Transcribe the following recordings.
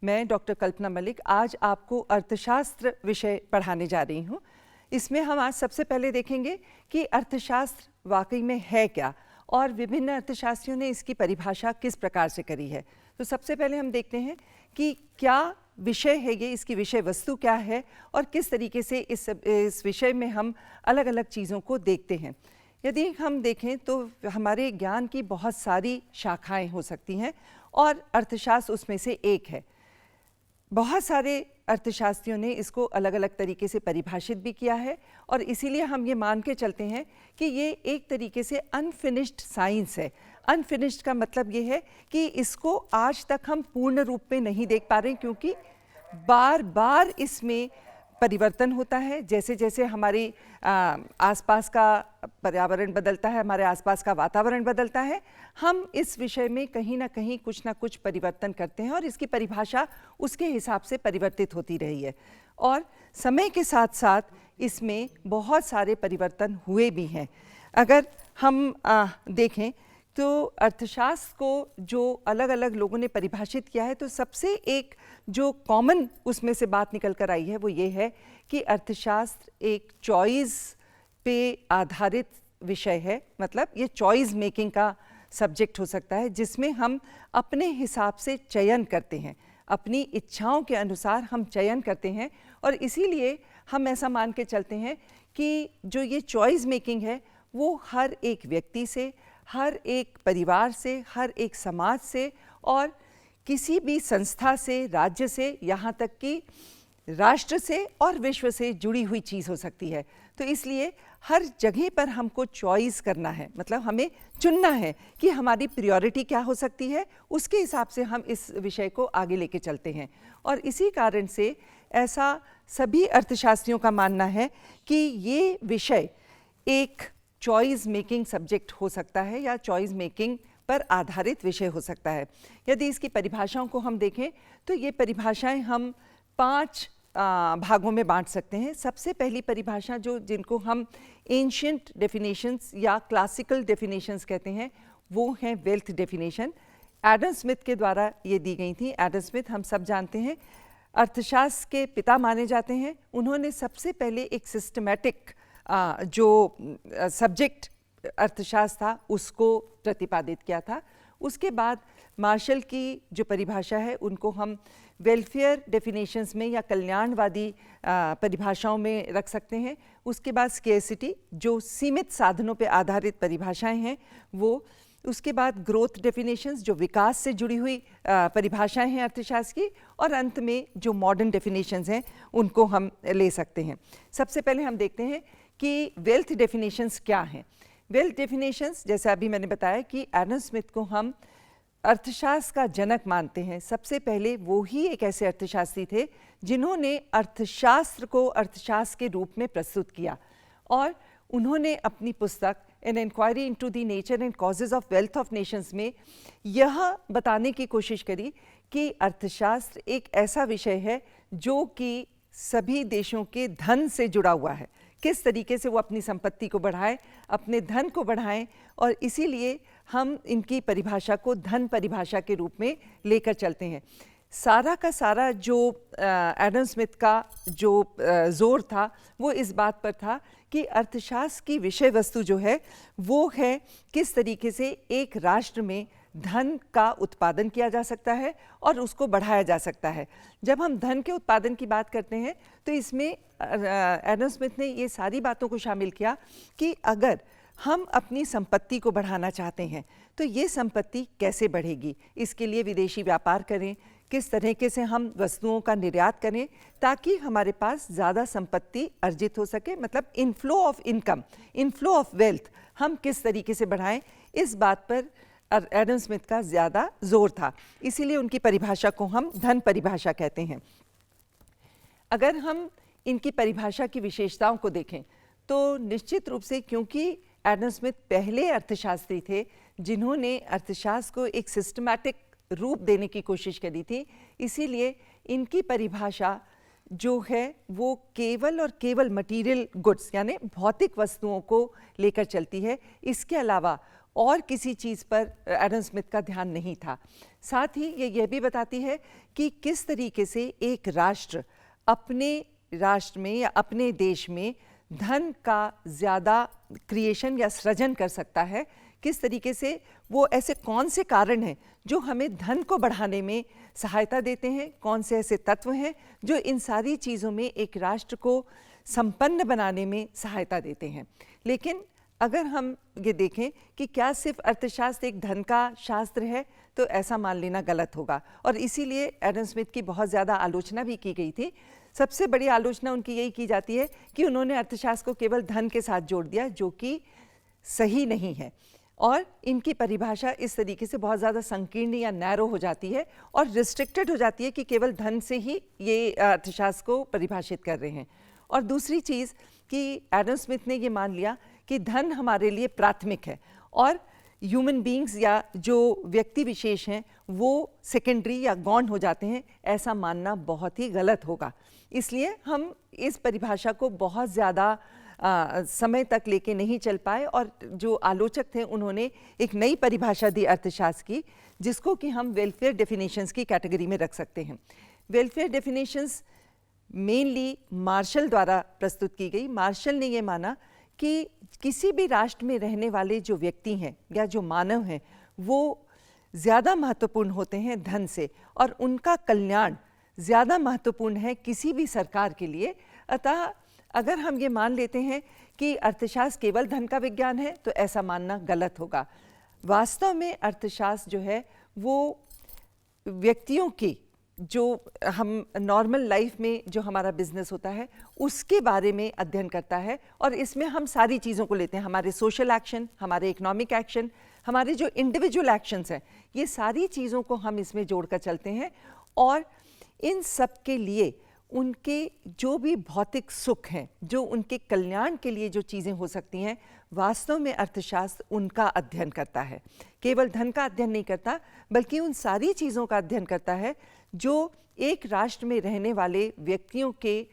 मैं डॉक्टर कल्पना मलिक आज आपको अर्थशास्त्र विषय पढ़ाने जा रही हूँ। इसमें हम आज सबसे पहले देखेंगे कि अर्थशास्त्र वाकई में है क्या और विभिन्न अर्थशास्त्रियों ने इसकी परिभाषा किस प्रकार से करी है। तो सबसे पहले हम देखते हैं कि क्या विषय है ये, इसकी विषय वस्तु क्या है और किस तरीके से इस विषय में हम अलग अलग चीज़ों को देखते हैं। यदि हम देखें तो हमारे ज्ञान की बहुत सारी शाखाएं हो सकती हैं और अर्थशास्त्र उसमें से एक है। बहुत सारे अर्थशास्त्रियों ने इसको अलग अलग तरीके से परिभाषित भी किया है और इसीलिए हम ये मान के चलते हैं कि ये एक तरीके से अनफिनिश्ड साइंस है। अनफिनिश्ड का मतलब ये है कि इसको आज तक हम पूर्ण रूप में नहीं देख पा रहे क्योंकि बार बार इसमें परिवर्तन होता है। जैसे जैसे हमारी आसपास का पर्यावरण बदलता है, हमारे आसपास का वातावरण बदलता है, हम इस विषय में कहीं ना कहीं कुछ ना कुछ परिवर्तन करते हैं और इसकी परिभाषा उसके हिसाब से परिवर्तित होती रही है। और समय के साथ साथ इसमें बहुत सारे परिवर्तन हुए भी हैं। अगर हम देखें तो अर्थशास्त्र को जो अलग अलग लोगों ने परिभाषित किया है तो सबसे एक जो कॉमन उसमें से बात निकल कर आई है वो ये है कि अर्थशास्त्र एक चॉइस पे आधारित विषय है। मतलब ये चॉइस मेकिंग का सब्जेक्ट हो सकता है जिसमें हम अपने हिसाब से चयन करते हैं, अपनी इच्छाओं के अनुसार हम चयन करते हैं और इसीलिए हम ऐसा मान के चलते हैं कि जो ये चॉइस मेकिंग है वो हर एक व्यक्ति से, हर एक परिवार से, हर एक समाज से और किसी भी संस्था से, राज्य से, यहाँ तक कि राष्ट्र से और विश्व से जुड़ी हुई चीज़ हो सकती है। तो इसलिए हर जगह पर हमको चॉइस करना है, मतलब हमें चुनना है कि हमारी प्रायोरिटी क्या हो सकती है, उसके हिसाब से हम इस विषय को आगे लेके चलते हैं। और इसी कारण से ऐसा सभी अर्थशास्त्रियों का मानना है कि ये विषय एक चॉइस मेकिंग सब्जेक्ट हो सकता है या चॉइस मेकिंग पर आधारित विषय हो सकता है। यदि इसकी परिभाषाओं को हम देखें तो ये परिभाषाएं हम 5 भागों में बांट सकते हैं। सबसे पहली परिभाषा जिनको हम एंशिएंट डेफिनेशंस या क्लासिकल डेफिनेशंस कहते हैं वो हैं वेल्थ डेफिनेशन। एडम स्मिथ के द्वारा ये दी गई थी। एडम स्मिथ हम सब जानते हैं अर्थशास्त्र के पिता माने जाते हैं। उन्होंने सबसे पहले एक सिस्टमैटिक जो सब्जेक्ट अर्थशास्त्र था उसको प्रतिपादित किया था। उसके बाद मार्शल की जो परिभाषा है उनको हम वेलफेयर डेफिनेशंस में या कल्याणवादी परिभाषाओं में रख सकते हैं। उसके बाद स्केर्सिटी जो सीमित साधनों पर आधारित परिभाषाएं हैं वो। उसके बाद ग्रोथ डेफिनेशंस जो विकास से जुड़ी हुई परिभाषाएं हैं अर्थशास्त्र की। और अंत में जो मॉडर्न डेफिनेशंस हैं उनको हम ले सकते हैं। सबसे पहले हम देखते हैं कि वेल्थ डेफिनेशंस क्या हैं। वेल्थ डेफिनेशंस जैसे अभी मैंने बताया कि एडम स्मिथ को हम अर्थशास्त्र का जनक मानते हैं। सबसे पहले वो ही एक ऐसे अर्थशास्त्री थे जिन्होंने अर्थशास्त्र को अर्थशास्त्र के रूप में प्रस्तुत किया और उन्होंने अपनी पुस्तक an inquiry into the nature and causes of wealth of nations में यह बताने की कोशिश करी कि अर्थशास्त्र एक ऐसा विषय है जो कि सभी देशों के धन से जुड़ा हुआ है। किस तरीके से वो अपनी संपत्ति को बढ़ाएं, अपने धन को बढ़ाएं और इसीलिए हम इनकी परिभाषा को धन परिभाषा के रूप में लेकर चलते हैं। सारा का सारा जो एडम स्मिथ का जो जोर था वो इस बात पर था कि अर्थशास्त्र की विषय वस्तु जो है वो है किस तरीके से एक राष्ट्र में धन का उत्पादन किया जा सकता है और उसको बढ़ाया जा सकता है। जब हम धन के उत्पादन की बात करते हैं तो इसमें एडम स्मिथ ने ये सारी बातों को शामिल किया कि अगर हम अपनी संपत्ति को बढ़ाना चाहते हैं तो ये संपत्ति कैसे बढ़ेगी, इसके लिए विदेशी व्यापार करें, किस तरीके से हम वस्तुओं का निर्यात करें ताकि हमारे पास ज़्यादा संपत्ति अर्जित हो सके। मतलब inflow of income, inflow of wealth हम किस तरीके से बढ़ाएं, इस बात पर एडम स्मिथ का ज़्यादा जोर था। इसीलिए उनकी परिभाषा को हम धन परिभाषा कहते हैं। अगर हम इनकी परिभाषा की विशेषताओं को देखें तो निश्चित रूप से क्योंकि एडम स्मिथ पहले अर्थशास्त्री थे जिन्होंने अर्थशास्त्र को एक सिस्टमैटिक रूप देने की कोशिश करी थी, इसीलिए इनकी परिभाषा जो है वो केवल और केवल मटेरियल गुड्स यानी भौतिक वस्तुओं को लेकर चलती है। इसके अलावा और किसी चीज़ पर एडम स्मिथ का ध्यान नहीं था। साथ ही ये यह भी बताती है कि किस तरीके से एक राष्ट्र अपने राष्ट्र में या अपने देश में धन का ज़्यादा क्रिएशन या सृजन कर सकता है, किस तरीके से वो ऐसे कौन से कारण हैं जो हमें धन को बढ़ाने में सहायता देते हैं, कौन से ऐसे तत्व हैं जो इन सारी चीज़ों में एक राष्ट्र को संपन्न बनाने में सहायता देते हैं। लेकिन अगर हम ये देखें कि क्या सिर्फ अर्थशास्त्र एक धन का शास्त्र है, तो ऐसा मान लेना गलत होगा। और इसीलिए एडम स्मिथ की बहुत ज़्यादा आलोचना भी की गई थी। सबसे बड़ी आलोचना उनकी यही की जाती है कि उन्होंने अर्थशास्त्र को केवल धन के साथ जोड़ दिया, जो कि सही नहीं है। और इनकी परिभाषा इस तरीके से बहुत ज़्यादा संकीर्ण या नैरो हो जाती है और रिस्ट्रिक्टेड हो जाती है कि केवल धन से ही ये अर्थशास्त्र को परिभाषित कर रहे हैं। और दूसरी चीज़ कि एडम स्मिथ ने ये मान लिया कि धन हमारे लिए प्राथमिक है और ह्यूमन बींग्स या जो व्यक्ति विशेष हैं वो सेकेंडरी या गौण हो जाते हैं। ऐसा मानना बहुत ही गलत होगा। इसलिए हम इस परिभाषा को बहुत ज़्यादा समय तक लेके नहीं चल पाए और जो आलोचक थे उन्होंने एक नई परिभाषा दी अर्थशास्त्र की, जिसको कि हम वेलफेयर डेफिनेशंस की कैटेगरी में रख सकते हैं। वेलफेयर डेफिनेशंस मेनली मार्शल द्वारा प्रस्तुत की गई। मार्शल ने ये माना कि किसी भी राष्ट्र में रहने वाले जो व्यक्ति हैं या जो मानव हैं वो ज़्यादा महत्वपूर्ण होते हैं धन से, और उनका कल्याण ज़्यादा महत्वपूर्ण है किसी भी सरकार के लिए। अतः अगर हम ये मान लेते हैं कि अर्थशास्त्र केवल धन का विज्ञान है, तो ऐसा मानना गलत होगा। वास्तव में अर्थशास्त्र जो है वो व्यक्तियों की जो हम नॉर्मल लाइफ में जो हमारा बिजनेस होता है उसके बारे में अध्ययन करता है, और इसमें हम सारी चीज़ों को लेते हैं, हमारे सोशल एक्शन, हमारे इकोनॉमिक एक्शन, हमारे जो इंडिविजुअल एक्शंस हैं, ये सारी चीज़ों को हम इसमें जोड़कर चलते हैं। और इन सब के लिए उनके जो भी भौतिक सुख हैं, जो उनके कल्याण के लिए जो चीज़ें हो सकती हैं, वास्तव में अर्थशास्त्र उनका अध्ययन करता है। केवल धन का अध्ययन नहीं करता, बल्कि उन सारी चीज़ों का अध्ययन करता है जो एक राष्ट्र में रहने वाले व्यक्तियों के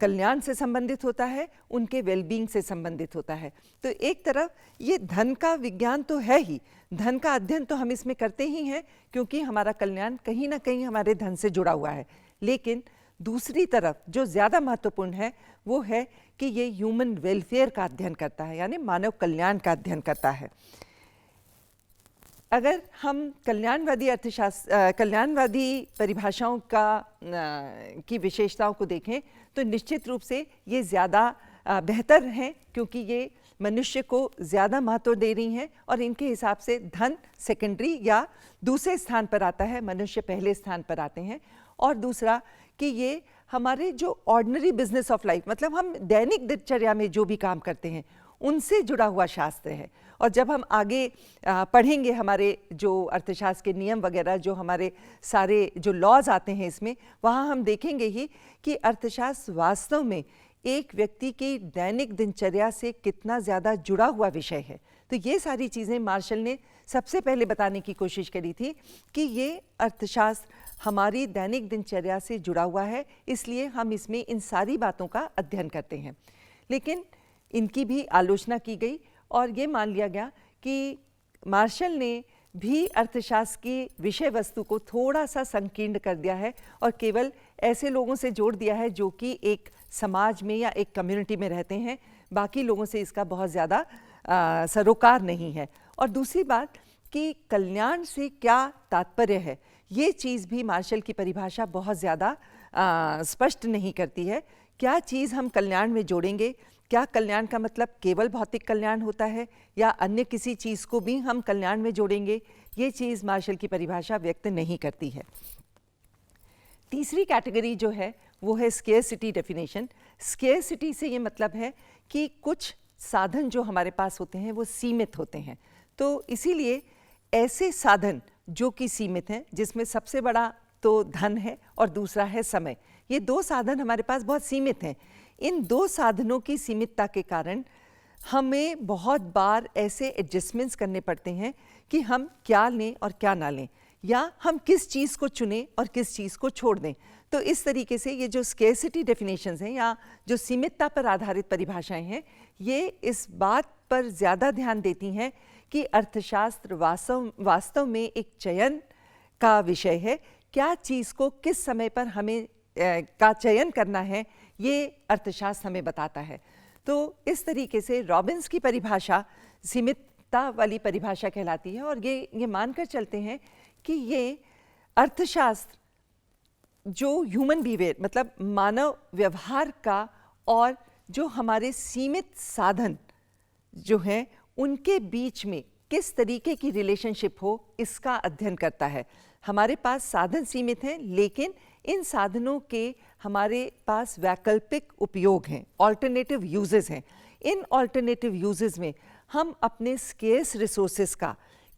कल्याण से संबंधित होता है, उनके वेलबींग से संबंधित होता है। तो एक तरफ ये धन का विज्ञान तो है ही, धन का अध्ययन तो हम इसमें करते ही हैं क्योंकि हमारा कल्याण कहीं ना कहीं हमारे धन से जुड़ा हुआ है। लेकिन दूसरी तरफ जो ज़्यादा महत्वपूर्ण है वो है कि ये ह्यूमन वेलफेयर का अध्ययन करता है, यानी मानव कल्याण का अध्ययन करता है। अगर हम कल्याणवादी परिभाषाओं की विशेषताओं को देखें तो निश्चित रूप से ये ज़्यादा बेहतर हैं, क्योंकि ये मनुष्य को ज़्यादा महत्व दे रही हैं और इनके हिसाब से धन सेकेंडरी या दूसरे स्थान पर आता है, मनुष्य पहले स्थान पर आते हैं। और दूसरा कि ये हमारे जो ऑर्डिनरी बिजनेस ऑफ लाइफ, मतलब हम दैनिक दिनचर्या में जो भी काम करते हैं उनसे जुड़ा हुआ शास्त्र है। और जब हम आगे पढ़ेंगे हमारे जो अर्थशास्त्र के नियम वगैरह, जो हमारे सारे जो लॉज आते हैं इसमें, वहाँ हम देखेंगे ही कि अर्थशास्त्र वास्तव में एक व्यक्ति की दैनिक दिनचर्या से कितना ज़्यादा जुड़ा हुआ विषय है। तो ये सारी चीज़ें मार्शल ने सबसे पहले बताने की कोशिश करी थी कि ये अर्थशास्त्र हमारी दैनिक दिनचर्या से जुड़ा हुआ है, इसलिए हम इसमें इन सारी बातों का अध्ययन करते हैं। लेकिन इनकी भी आलोचना की गई और ये मान लिया गया कि मार्शल ने भी अर्थशास्त्र की विषय वस्तु को थोड़ा सा संकीर्ण कर दिया है और केवल ऐसे लोगों से जोड़ दिया है जो कि एक समाज में या एक कम्युनिटी में रहते हैं, बाकी लोगों से इसका बहुत ज़्यादा सरोकार नहीं है। और दूसरी बात कि कल्याण से क्या तात्पर्य है, ये चीज़ भी मार्शल की परिभाषा बहुत ज़्यादा स्पष्ट नहीं करती है। क्या चीज़ हम कल्याण में जोड़ेंगे, क्या कल्याण का मतलब केवल भौतिक कल्याण होता है या अन्य किसी चीज़ को भी हम कल्याण में जोड़ेंगे, ये चीज़ मार्शल की परिभाषा व्यक्त नहीं करती है। तीसरी कैटेगरी जो है वो है स्केर्सिटी डेफिनेशन। स्केर्सिटी से ये मतलब है कि कुछ साधन जो हमारे पास होते हैं वो सीमित होते हैं, तो इसीलिए ऐसे साधन जो कि सीमित हैं, जिसमें सबसे बड़ा तो धन है और दूसरा है समय, ये दो साधन हमारे पास बहुत सीमित हैं। इन दो साधनों की सीमितता के कारण हमें बहुत बार ऐसे एडजस्टमेंट्स करने पड़ते हैं कि हम क्या लें और क्या ना लें, या हम किस चीज़ को चुनें और किस चीज़ को छोड़ दें। तो इस तरीके से ये जो स्केर्सिटी डेफिनेशंस हैं या जो सीमितता पर आधारित परिभाषाएं हैं, ये इस बात पर ज़्यादा ध्यान देती हैं कि अर्थशास्त्र वास्तव में एक चयन का विषय है। क्या चीज़ को किस समय पर हमें का चयन करना है, ये अर्थशास्त्र हमें बताता है। तो इस तरीके से रॉबिन्स की परिभाषा सीमितता वाली परिभाषा कहलाती है और ये मानकर चलते हैं कि ये अर्थशास्त्र जो ह्यूमन बिहेवियर मतलब मानव व्यवहार का और जो हमारे सीमित साधन जो हैं उनके बीच में किस तरीके की रिलेशनशिप हो, इसका अध्ययन करता है। हमारे पास साधन सीमित हैं, लेकिन इन साधनों के हमारे पास वैकल्पिक उपयोग हैं, ऑल्टरनेटिव यूजेस हैं। इन ऑल्टरनेटिव यूजेस में हम अपने स्केर्स रिसोर्सेज का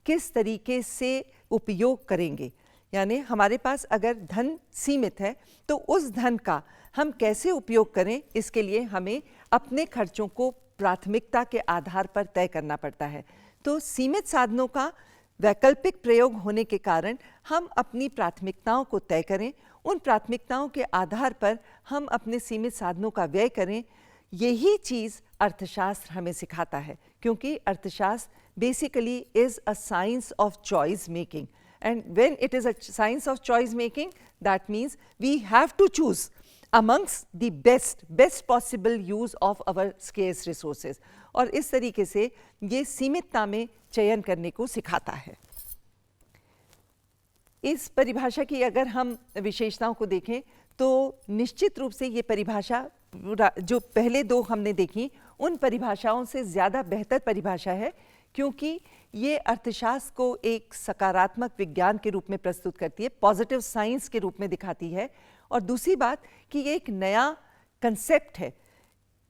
किस तरीके से उपयोग करेंगे, यानी हमारे पास अगर धन सीमित है तो उस धन का हम कैसे उपयोग करें, इसके लिए हमें अपने खर्चों को प्राथमिकता के आधार पर तय करना पड़ता है। तो सीमित साधनों का वैकल्पिक प्रयोग होने के कारण हम अपनी प्राथमिकताओं को तय करें, उन प्राथमिकताओं के आधार पर हम अपने सीमित साधनों का व्यय करें। यही चीज़ अर्थशास्त्र हमें सिखाता है, क्योंकि अर्थशास्त्र basically is a science of choice making, and when it is a science of choice making, that means we have to choose amongst the best possible use of our scarce resources। और इस तरीके से ये सीमितता में चयन करने को सिखाता है। इस परिभाषा की अगर हम विशेषताओं को देखें तो निश्चित रूप से ये परिभाषा जो पहले दो हमने देखी उन परिभाषाओं से ज़्यादा बेहतर परिभाषा है, क्योंकि ये अर्थशास्त्र को एक सकारात्मक विज्ञान के रूप में प्रस्तुत करती है, पॉजिटिव साइंस के रूप में दिखाती है। और दूसरी बात कि ये एक नया कंसेप्ट है,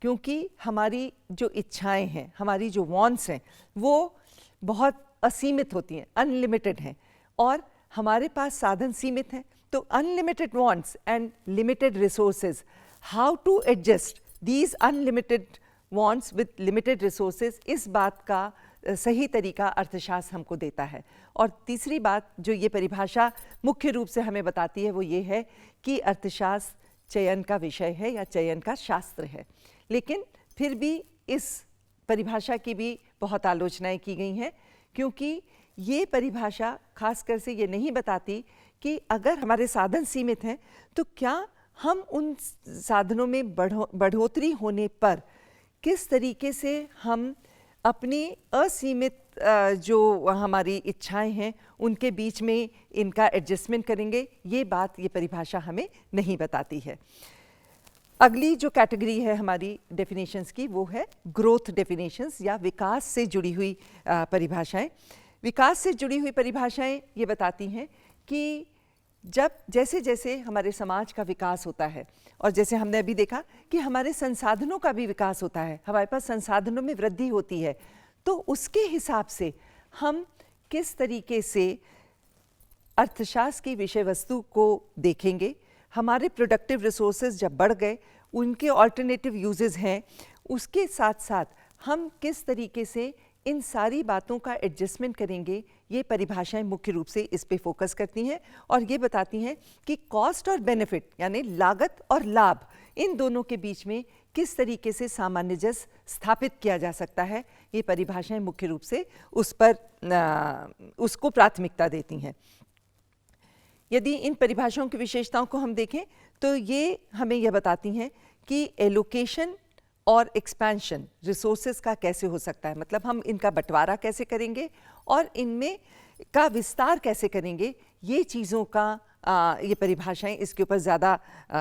क्योंकि हमारी जो इच्छाएं हैं, हमारी जो वांट्स हैं, वो बहुत असीमित होती हैं, अनलिमिटेड हैं, और हमारे पास साधन सीमित हैं। तो unlimited wants and limited resources, how to adjust these unlimited wants with limited resources, इस बात का सही तरीका अर्थशास्त्र हमको देता है। और तीसरी बात जो ये परिभाषा मुख्य रूप से हमें बताती है वो ये है कि अर्थशास्त्र चयन का विषय है या चयन का शास्त्र है। लेकिन फिर भी इस परिभाषा की भी बहुत आलोचनाएं की गई हैं, क्योंकि ये परिभाषा खासकर से ये नहीं बताती कि अगर हमारे साधन सीमित हैं तो क्या हम उन साधनों में बढ़ोतरी होने पर किस तरीके से हम अपनी असीमित जो हमारी इच्छाएं हैं उनके बीच में इनका एडजस्टमेंट करेंगे। ये बात ये परिभाषा हमें नहीं बताती है। अगली जो कैटेगरी है हमारी डेफिनेशंस की वो है ग्रोथ डेफिनेशंस या विकास से जुड़ी हुई परिभाषाएं। विकास से जुड़ी हुई परिभाषाएं ये बताती हैं कि जब जैसे जैसे हमारे समाज का विकास होता है और जैसे हमने अभी देखा कि हमारे संसाधनों का भी विकास होता है, हमारे पास संसाधनों में वृद्धि होती है, तो उसके हिसाब से हम किस तरीके से अर्थशास्त्र की विषय वस्तु को देखेंगे। हमारे प्रोडक्टिव रिसोर्सेज जब बढ़ गए, उनके ऑल्टरनेटिव यूजेस हैं, उसके साथ साथ हम किस तरीके से इन सारी बातों का एडजस्टमेंट करेंगे, ये परिभाषाएं मुख्य रूप से इस पे फोकस करती हैं और ये बताती हैं कि कॉस्ट और बेनिफिट यानी लागत और लाभ, इन दोनों के बीच में किस तरीके से सामंजस्य स्थापित किया जा सकता है। ये परिभाषाएं मुख्य रूप से उस पर उसको प्राथमिकता देती हैं। यदि इन परिभाषाओं की विशेषताओं को हम देखें तो ये हमें यह बताती हैं कि एलोकेशन और एक्सपेंशन रिसोर्सेज का कैसे हो सकता है, मतलब हम इनका बंटवारा कैसे करेंगे और इनमें का विस्तार कैसे करेंगे। ये चीज़ों का ये परिभाषाएं इसके ऊपर ज़्यादा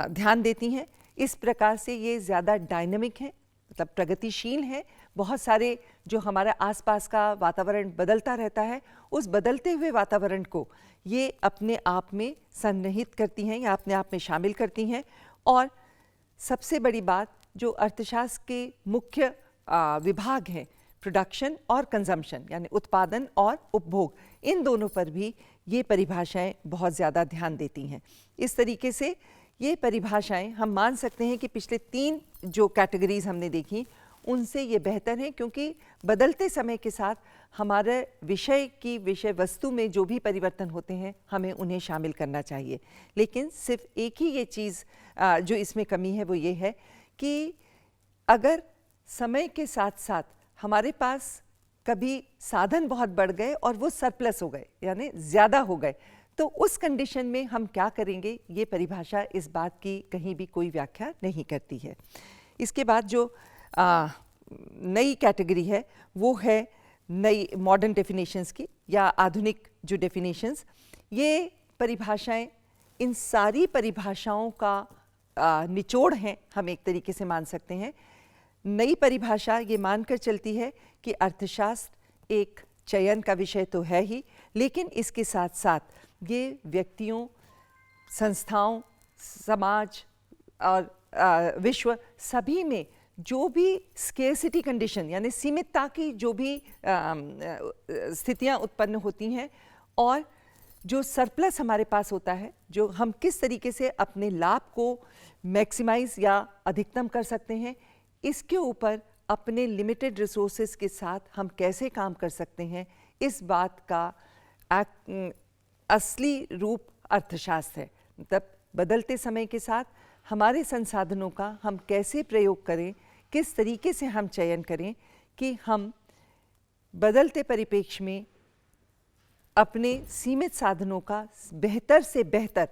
ध्यान देती हैं। इस प्रकार से ये ज़्यादा डायनामिक है, मतलब प्रगतिशील है। बहुत सारे जो हमारा आसपास का वातावरण बदलता रहता है, उस बदलते हुए वातावरण को ये अपने आप में सन्निहित करती हैं या अपने आप में शामिल करती हैं। और सबसे बड़ी बात, जो अर्थशास्त्र के मुख्य विभाग हैं, प्रोडक्शन और कंजम्पशन यानी उत्पादन और उपभोग, इन दोनों पर भी ये परिभाषाएं बहुत ज़्यादा ध्यान देती हैं। इस तरीके से ये परिभाषाएं हम मान सकते हैं कि पिछले 3 जो कैटेगरीज हमने देखी उनसे ये बेहतर हैं, क्योंकि बदलते समय के साथ हमारे विषय की विषय वस्तु में जो भी परिवर्तन होते हैं हमें उन्हें शामिल करना चाहिए। लेकिन सिर्फ एक ही ये चीज़ जो इसमें कमी है वो ये है कि अगर समय के साथ साथ हमारे पास कभी साधन बहुत बढ़ गए और वो सरप्लस हो गए, यानी ज़्यादा हो गए, तो उस कंडीशन में हम क्या करेंगे, ये परिभाषा इस बात की कहीं भी कोई व्याख्या नहीं करती है। इसके बाद जो नई कैटेगरी है वो है नई मॉडर्न डेफिनेशंस की या आधुनिक जो डेफिनेशंस। ये परिभाषाएं इन सारी परिभाषाओं का निचोड़ हैं, हम एक तरीके से मान सकते हैं। नई परिभाषा ये मानकर चलती है कि अर्थशास्त्र एक चयन का विषय तो है ही, लेकिन इसके साथ साथ ये व्यक्तियों, संस्थाओं, समाज और विश्व सभी में जो भी स्केर्सिटी कंडीशन यानी सीमितता की जो भी स्थितियां उत्पन्न होती हैं और जो सरप्लस हमारे पास होता है, जो हम किस तरीके से अपने लाभ को मैक्सिमाइज या अधिकतम कर सकते हैं, इसके ऊपर अपने लिमिटेड रिसोर्सेज के साथ हम कैसे काम कर सकते हैं, इस बात का असली रूप अर्थशास्त्र है। मतलब बदलते समय के साथ हमारे संसाधनों का हम कैसे प्रयोग करें, किस तरीके से हम चयन करें कि हम बदलते परिप्रेक्ष्य में अपने सीमित साधनों का बेहतर से बेहतर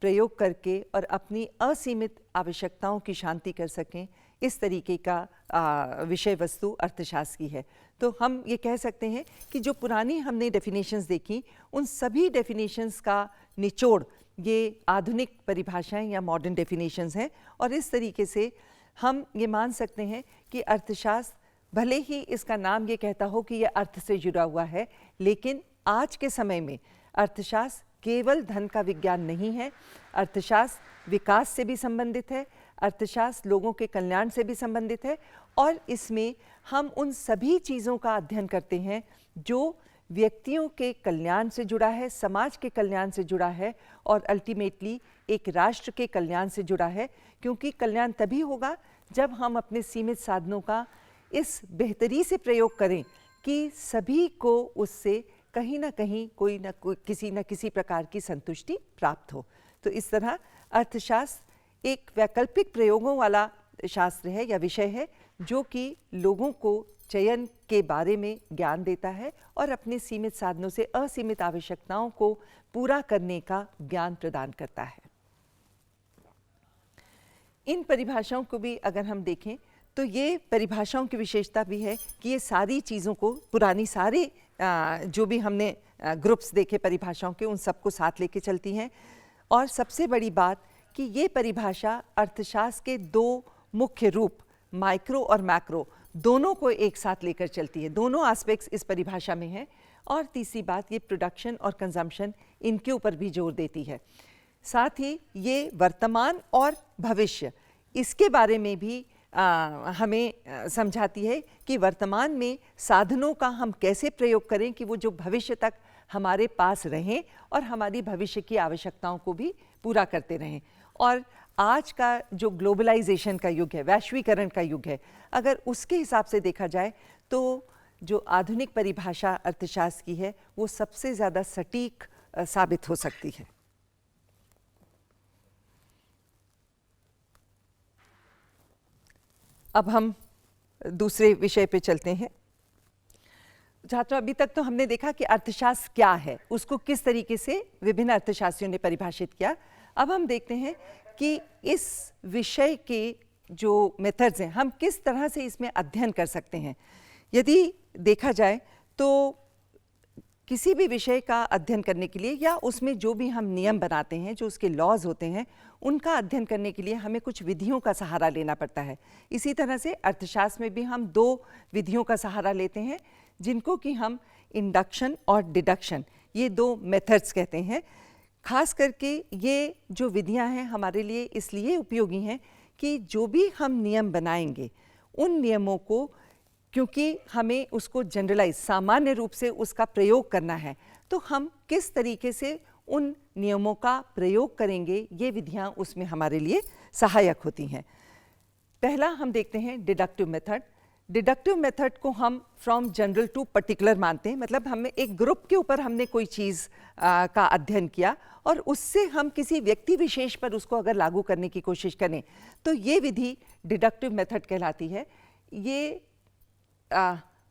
प्रयोग करके और अपनी असीमित आवश्यकताओं की शांति कर सकें, इस तरीके का विषय वस्तु अर्थशास्त्र की है। तो हम ये कह सकते हैं कि जो पुरानी हमने डेफिनेशंस देखी, उन सभी डेफिनेशंस का निचोड़ ये आधुनिक परिभाषाएं या मॉडर्न डेफिनेशंस हैं। और इस तरीके से हम ये मान सकते हैं कि अर्थशास्त्र भले ही इसका नाम ये कहता हो कि यह अर्थ से जुड़ा हुआ है, लेकिन आज के समय में अर्थशास्त्र केवल धन का विज्ञान नहीं है। अर्थशास्त्र विकास से भी संबंधित है, अर्थशास्त्र लोगों के कल्याण से भी संबंधित है, और इसमें हम उन सभी चीज़ों का अध्ययन करते हैं जो व्यक्तियों के कल्याण से जुड़ा है, समाज के कल्याण से जुड़ा है और अल्टीमेटली एक राष्ट्र के कल्याण से जुड़ा है। क्योंकि कल्याण तभी होगा जब हम अपने सीमित साधनों का इस बेहतरी से प्रयोग करें कि सभी को उससे कहीं ना कहीं कोई ना कोई किसी न किसी प्रकार की संतुष्टि प्राप्त हो। तो इस तरह अर्थशास्त्र एक वैकल्पिक प्रयोगों वाला शास्त्र है या विषय है जो कि लोगों को चयन के बारे में ज्ञान देता है और अपने सीमित साधनों से असीमित आवश्यकताओं को पूरा करने का ज्ञान प्रदान करता है। इन परिभाषाओं को भी अगर हम देखें तो ये परिभाषाओं की विशेषता भी है कि ये सारी चीज़ों को, पुरानी सारे जो भी हमने ग्रुप्स देखे परिभाषाओं के, उन सबको साथ लेके चलती हैं। और सबसे बड़ी बात कि ये परिभाषा अर्थशास्त्र के दो मुख्य रूप, माइक्रो और मैक्रो, दोनों को एक साथ लेकर चलती है। दोनों एस्पेक्ट्स इस परिभाषा में हैं। और तीसरी बात, ये प्रोडक्शन और कंजम्पशन, इनके ऊपर भी जोर देती है। साथ ही ये वर्तमान और भविष्य, इसके बारे में भी हमें समझाती है कि वर्तमान में साधनों का हम कैसे प्रयोग करें कि वो जो भविष्य तक हमारे पास रहें और हमारी भविष्य की आवश्यकताओं को भी पूरा करते रहें। और आज का जो ग्लोबलाइजेशन का युग है, वैश्वीकरण का युग है, अगर उसके हिसाब से देखा जाए तो जो आधुनिक परिभाषा अर्थशास्त्र की है वो सबसे ज़्यादा सटीक साबित हो सकती है। अब हम दूसरे विषय पे चलते हैं। छात्रों, अभी तक तो हमने देखा कि अर्थशास्त्र क्या है, उसको किस तरीके से विभिन्न अर्थशास्त्रियों ने परिभाषित किया। अब हम देखते हैं कि इस विषय के जो मेथड्स हैं, हम किस तरह से इसमें अध्ययन कर सकते हैं। यदि देखा जाए तो किसी भी विषय का अध्ययन करने के लिए या उसमें जो भी हम नियम बनाते हैं, जो उसके लॉज होते हैं, उनका अध्ययन करने के लिए हमें कुछ विधियों का सहारा लेना पड़ता है। इसी तरह से अर्थशास्त्र में भी हम दो विधियों का सहारा लेते हैं, जिनको कि हम इंडक्शन और डिडक्शन, ये दो मेथड्स कहते हैं। खास करके ये जो विधियां हैं हमारे लिए इसलिए उपयोगी हैं कि जो भी हम नियम बनाएंगे, उन नियमों को, क्योंकि हमें उसको जनरलाइज, सामान्य रूप से उसका प्रयोग करना है, तो हम किस तरीके से उन नियमों का प्रयोग करेंगे, ये विधियां उसमें हमारे लिए सहायक होती हैं। पहला हम देखते हैं डिडक्टिव मेथड। डिडक्टिव मेथड को हम फ्रॉम जनरल टू पर्टिकुलर मानते हैं। मतलब हमें एक ग्रुप के ऊपर हमने कोई चीज़ का अध्ययन किया और उससे हम किसी व्यक्ति विशेष पर उसको अगर लागू करने की कोशिश करें तो ये विधि डिडक्टिव मेथड कहलाती है। ये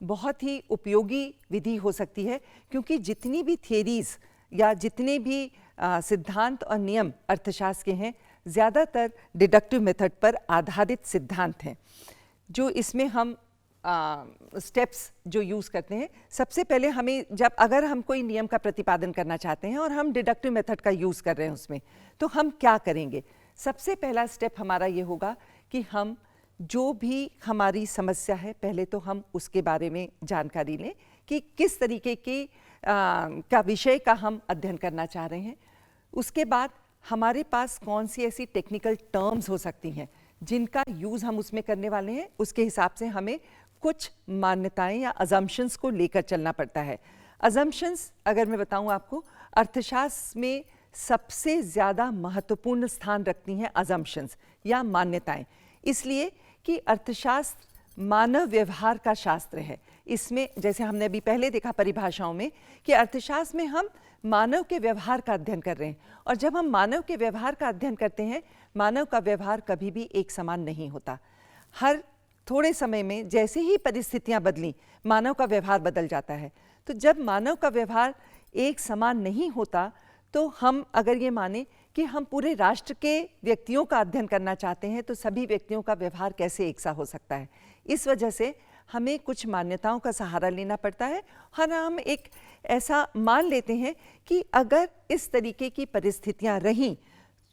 बहुत ही उपयोगी विधि हो सकती है, क्योंकि जितनी भी थियरीज या जितने भी सिद्धांत और नियम अर्थशास्त्र के हैं, ज़्यादातर डिडक्टिव मेथड पर आधारित सिद्धांत हैं। जो इसमें हम स्टेप्स जो यूज़ करते हैं, सबसे पहले हमें अगर हम कोई नियम का प्रतिपादन करना चाहते हैं और हम डिडक्टिव मेथड का यूज़ कर रहे हैं उसमें, तो हम क्या करेंगे? सबसे पहला स्टेप हमारा ये होगा कि हम जो भी हमारी समस्या है, पहले तो हम उसके बारे में जानकारी लें कि किस तरीके की का विषय का हम अध्ययन करना चाह रहे हैं। उसके बाद हमारे पास कौन सी ऐसी टेक्निकल टर्म्स हो सकती हैं जिनका यूज़ हम उसमें करने वाले हैं, उसके हिसाब से हमें कुछ मान्यताएं या अजम्पशंस को लेकर चलना पड़ता है। अजम्पशंस अगर मैं बताऊं आपको, अर्थशास्त्र में सबसे ज़्यादा महत्वपूर्ण स्थान रखती हैं अजम्पशंस या मान्यताएं, इसलिए कि अर्थशास्त्र मानव व्यवहार का शास्त्र है। इसमें जैसे हमने अभी पहले देखा परिभाषाओं में कि अर्थशास्त्र में हम मानव के व्यवहार का अध्ययन कर रहे हैं, और जब हम मानव के व्यवहार का अध्ययन करते हैं, मानव का व्यवहार कभी भी एक समान नहीं होता। हर थोड़े समय में जैसे ही परिस्थितियां बदली, मानव का व्यवहार बदल जाता है। तो जब मानव का व्यवहार एक समान नहीं होता, तो हम अगर ये माने कि हम पूरे राष्ट्र के व्यक्तियों का अध्ययन करना चाहते हैं, तो सभी व्यक्तियों का व्यवहार कैसे एक सा हो सकता है? इस वजह से हमें कुछ मान्यताओं का सहारा लेना पड़ता है, और हम एक ऐसा मान लेते हैं कि अगर इस तरीके की परिस्थितियां रहीं,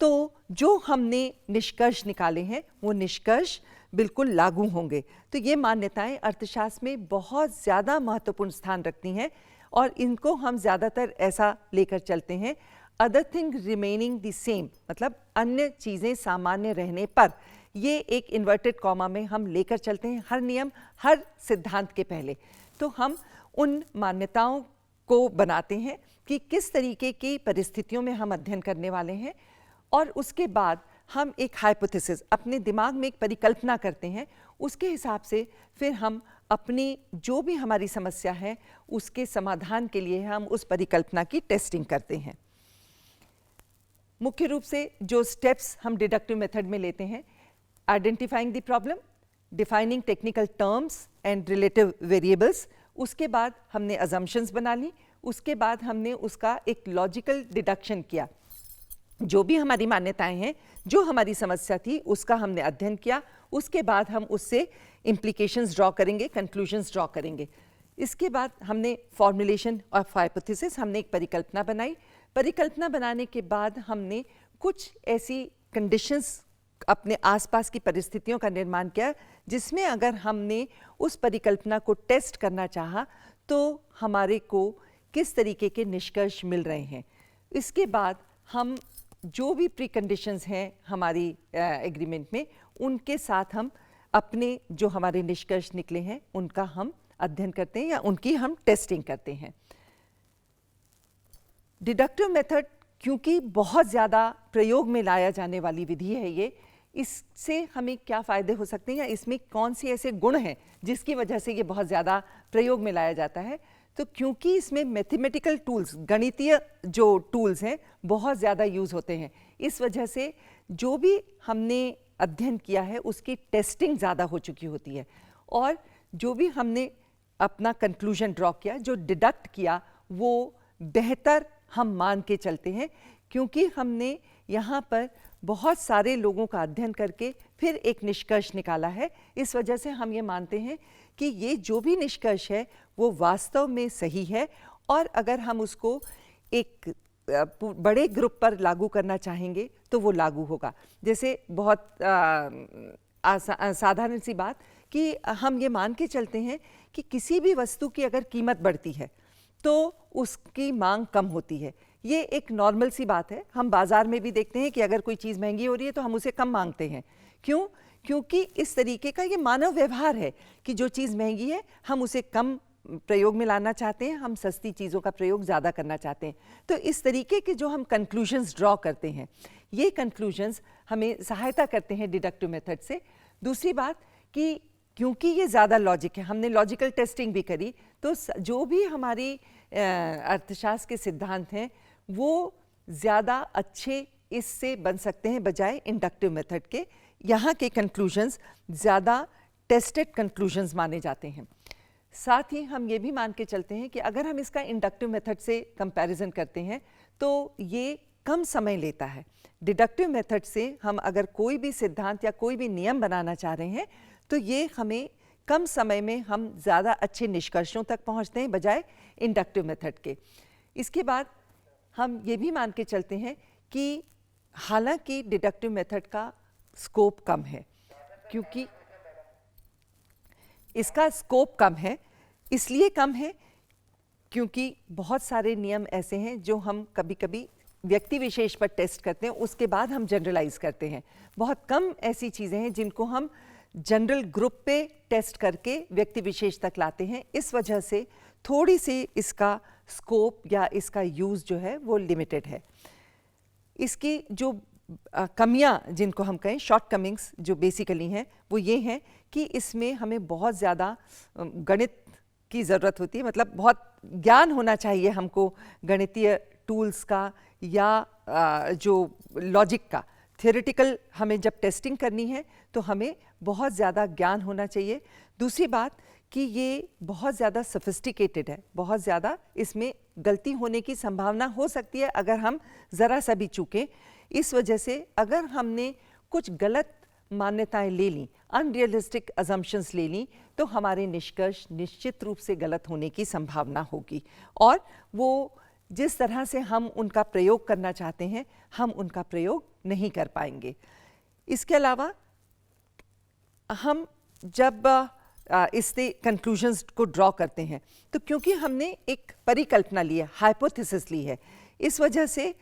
तो जो हमने निष्कर्ष निकाले हैं वो निष्कर्ष बिल्कुल लागू होंगे। तो ये मान्यताएं अर्थशास्त्र में बहुत ज़्यादा महत्वपूर्ण स्थान रखती हैं, और इनको हम ज़्यादातर ऐसा लेकर चलते हैं, other thing remaining the same, मतलब अन्य चीज़ें सामान्य रहने पर। ये एक इन्वर्टेड कॉमा में हम लेकर चलते हैं हर नियम, हर सिद्धांत के पहले। तो हम उन मान्यताओं को बनाते हैं कि किस तरीके की परिस्थितियों में हम अध्ययन करने वाले हैं, और उसके बाद हम एक हाइपोथेसिस, अपने दिमाग में एक परिकल्पना करते हैं। उसके हिसाब से फिर हम अपनी जो भी हमारी समस्या है उसके समाधान के लिए हम उस परिकल्पना की टेस्टिंग करते हैं। मुख्य रूप से जो स्टेप्स हम डिडक्टिव मेथड में लेते हैं, identifying the problem, defining technical terms and relative variables, उसके बाद हमने अजम्पशंस बना ली, उसके बाद हमने उसका एक लॉजिकल डिडक्शन किया। जो भी हमारी मान्यताएं हैं, जो हमारी समस्या थी, उसका हमने अध्ययन किया, उसके बाद हम उससे इम्प्लीकेशंस ड्रॉ करेंगे, कंक्लूजन्स ड्रॉ करेंगे। इसके बाद हमने फॉर्मुलेशन ऑफ हाइपोथेसिस, हमने एक परिकल्पना बनाई। परिकल्पना बनाने के बाद हमने कुछ ऐसी कंडीशंस, अपने आसपास की परिस्थितियों का निर्माण किया जिसमें अगर हमने उस परिकल्पना को टेस्ट करना चाहा तो हमारे को किस तरीके के निष्कर्ष मिल रहे हैं। इसके बाद हम जो भी प्री कंडीशंस हैं हमारी एग्रीमेंट में, उनके साथ हम अपने जो हमारे निष्कर्ष निकले हैं उनका हम अध्ययन करते हैं या उनकी हम टेस्टिंग करते हैं। डिडक्टिव मेथड क्योंकि बहुत ज़्यादा प्रयोग में लाया जाने वाली विधि है ये, इससे हमें क्या फ़ायदे हो सकते हैं या इसमें कौन से ऐसे गुण हैं जिसकी वजह से ये बहुत ज़्यादा प्रयोग में लाया जाता है। तो क्योंकि इसमें मैथमेटिकल टूल्स, गणितीय जो टूल्स हैं, बहुत ज़्यादा यूज़ होते हैं, इस वजह से जो भी हमने अध्ययन किया है उसकी टेस्टिंग ज़्यादा हो चुकी होती है, और जो भी हमने अपना कंक्लूजन ड्रॉ किया, जो डिडक्ट किया, वो बेहतर हम मान के चलते हैं, क्योंकि हमने यहाँ पर बहुत सारे लोगों का अध्ययन करके फिर एक निष्कर्ष निकाला है। इस वजह से हम ये मानते हैं कि ये जो भी निष्कर्ष है वो वास्तव में सही है, और अगर हम उसको एक बड़े ग्रुप पर लागू करना चाहेंगे तो वो लागू होगा। जैसे बहुत साधारण सी बात कि हम ये मान के चलते हैं कि किसी भी वस्तु की अगर कीमत बढ़ती है तो उसकी मांग कम होती है। ये एक नॉर्मल सी बात है, हम बाज़ार में भी देखते हैं कि अगर कोई चीज़ महंगी हो रही है तो हम उसे कम मांगते हैं। क्यों? क्योंकि इस तरीके का ये मानव व्यवहार है कि जो चीज़ महंगी है हम उसे कम प्रयोग में लाना चाहते हैं, हम सस्ती चीज़ों का प्रयोग ज़्यादा करना चाहते हैं। तो इस तरीके के जो हम कंक्लूजन्स ड्रॉ करते हैं, ये कंक्लूजन्स हमें सहायता करते हैं डिडक्टिव मेथड से। दूसरी बात कि क्योंकि ये ज़्यादा लॉजिक है, हमने लॉजिकल टेस्टिंग भी करी, तो जो भी हमारी अर्थशास्त्र के सिद्धांत हैं वो ज़्यादा अच्छे इससे बन सकते हैं बजाय इंडक्टिव मेथड के। यहाँ के कंक्लूजन्स ज़्यादा टेस्टेड कंक्लूजन्स माने जाते हैं। साथ ही हम ये भी मान के चलते हैं कि अगर हम इसका इंडक्टिव मेथड से कंपैरिजन करते हैं तो ये कम समय लेता है। डिडक्टिव मेथड से हम अगर कोई भी सिद्धांत या कोई भी नियम बनाना चाह रहे हैं तो ये हमें कम समय में हम ज़्यादा अच्छे निष्कर्षों तक पहुंचते हैं बजाय इंडक्टिव मेथड के। इसके बाद हम ये भी मान के चलते हैं कि हालांकि डिडक्टिव मेथड का स्कोप कम है, क्योंकि इसका स्कोप कम है, इसलिए कम है क्योंकि बहुत सारे नियम ऐसे हैं जो हम कभी कभी व्यक्ति विशेष पर टेस्ट करते हैं, उसके बाद हम जनरलाइज करते हैं। बहुत कम ऐसी चीज़ें हैं जिनको हम जनरल ग्रुप पे टेस्ट करके व्यक्ति विशेष तक लाते हैं। इस वजह से थोड़ी सी इसका स्कोप या इसका यूज़ जो है वो लिमिटेड है। इसकी जो कमियां जिनको हम कहें शॉर्ट कमिंग्स जो बेसिकली हैं वो ये हैं कि इसमें हमें बहुत ज़्यादा गणित की ज़रूरत होती है, मतलब बहुत ज्ञान होना चाहिए हमको गणितीय टूल्स का या जो लॉजिक का। थियोरेटिकल हमें जब टेस्टिंग करनी है तो हमें बहुत ज़्यादा ज्ञान होना चाहिए। दूसरी बात कि ये बहुत ज़्यादा सोफिस्टिकेटेड है, बहुत ज़्यादा इसमें गलती होने की संभावना हो सकती है अगर हम ज़रा सा भी चूकें। इस वजह से अगर हमने कुछ गलत मान्यताएं ले लीं, अनरियलिस्टिक अजम्पशंस ले लीं, तो हमारे निष्कर्ष निश्चित रूप से गलत होने की संभावना होगी और वो जिस तरह से हम उनका प्रयोग करना चाहते हैं हम उनका प्रयोग नहीं कर पाएंगे। इसके अलावा हम जब इससे कंक्लूजन्स को ड्रॉ करते हैं तो क्योंकि हमने एक परिकल्पना ली है, हाइपोथेसिस ली है, इस वजह से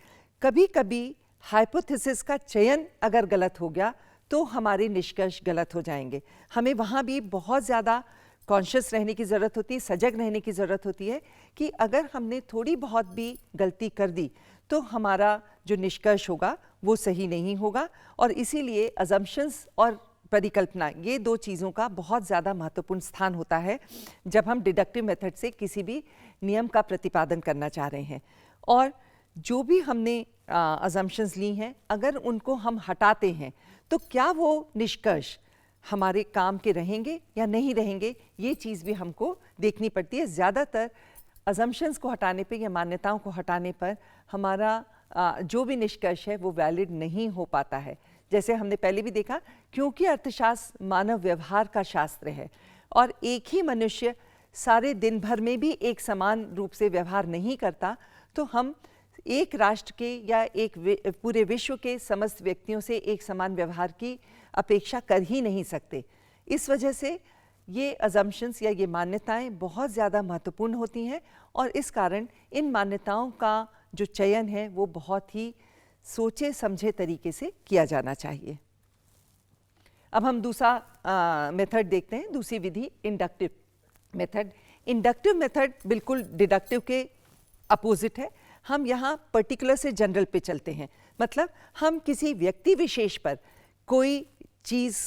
कभी कभी हाइपोथेसिस का चयन अगर गलत हो गया तो हमारे निष्कर्ष गलत हो जाएंगे। हमें वहाँ भी बहुत ज़्यादा कॉन्शियस रहने की ज़रूरत होती है, सजग रहने की ज़रूरत होती है कि अगर हमने थोड़ी बहुत भी गलती कर दी तो हमारा जो निष्कर्ष होगा वो सही नहीं होगा। और इसीलिए अजम्पशंस और परिकल्पना, ये दो चीज़ों का बहुत ज़्यादा महत्वपूर्ण स्थान होता है जब हम डिडक्टिव मेथड से किसी भी नियम का प्रतिपादन करना चाह रहे हैं। और जो भी हमने अजम्पशंस ली हैं, अगर उनको हम हटाते हैं तो क्या वो निष्कर्ष हमारे काम के रहेंगे या नहीं रहेंगे, ये चीज़ भी हमको देखनी पड़ती है। ज़्यादातर अजम्पशंस को हटाने पे या मान्यताओं को हटाने पर हमारा जो भी निष्कर्ष है वो वैलिड नहीं हो पाता है। जैसे हमने पहले भी देखा, क्योंकि अर्थशास्त्र मानव व्यवहार का शास्त्र है और एक ही मनुष्य सारे दिन भर में भी एक समान रूप से व्यवहार नहीं करता, तो हम एक राष्ट्र के या एक पूरे विश्व के समस्त व्यक्तियों से एक समान व्यवहार की अपेक्षा कर ही नहीं सकते। इस वजह से ये अजम्पशंस या ये मान्यताएं बहुत ज़्यादा महत्वपूर्ण होती हैं और इस कारण इन मान्यताओं का जो चयन है वो बहुत ही सोचे समझे तरीके से किया जाना चाहिए। अब हम दूसरा मेथड देखते हैं, दूसरी विधि इंडक्टिव मेथड। इंडक्टिव मेथड बिल्कुल डिडक्टिव के अपोजिट है। हम यहाँ पर्टिकुलर से जनरल पे चलते हैं, मतलब हम किसी व्यक्ति विशेष पर कोई चीज़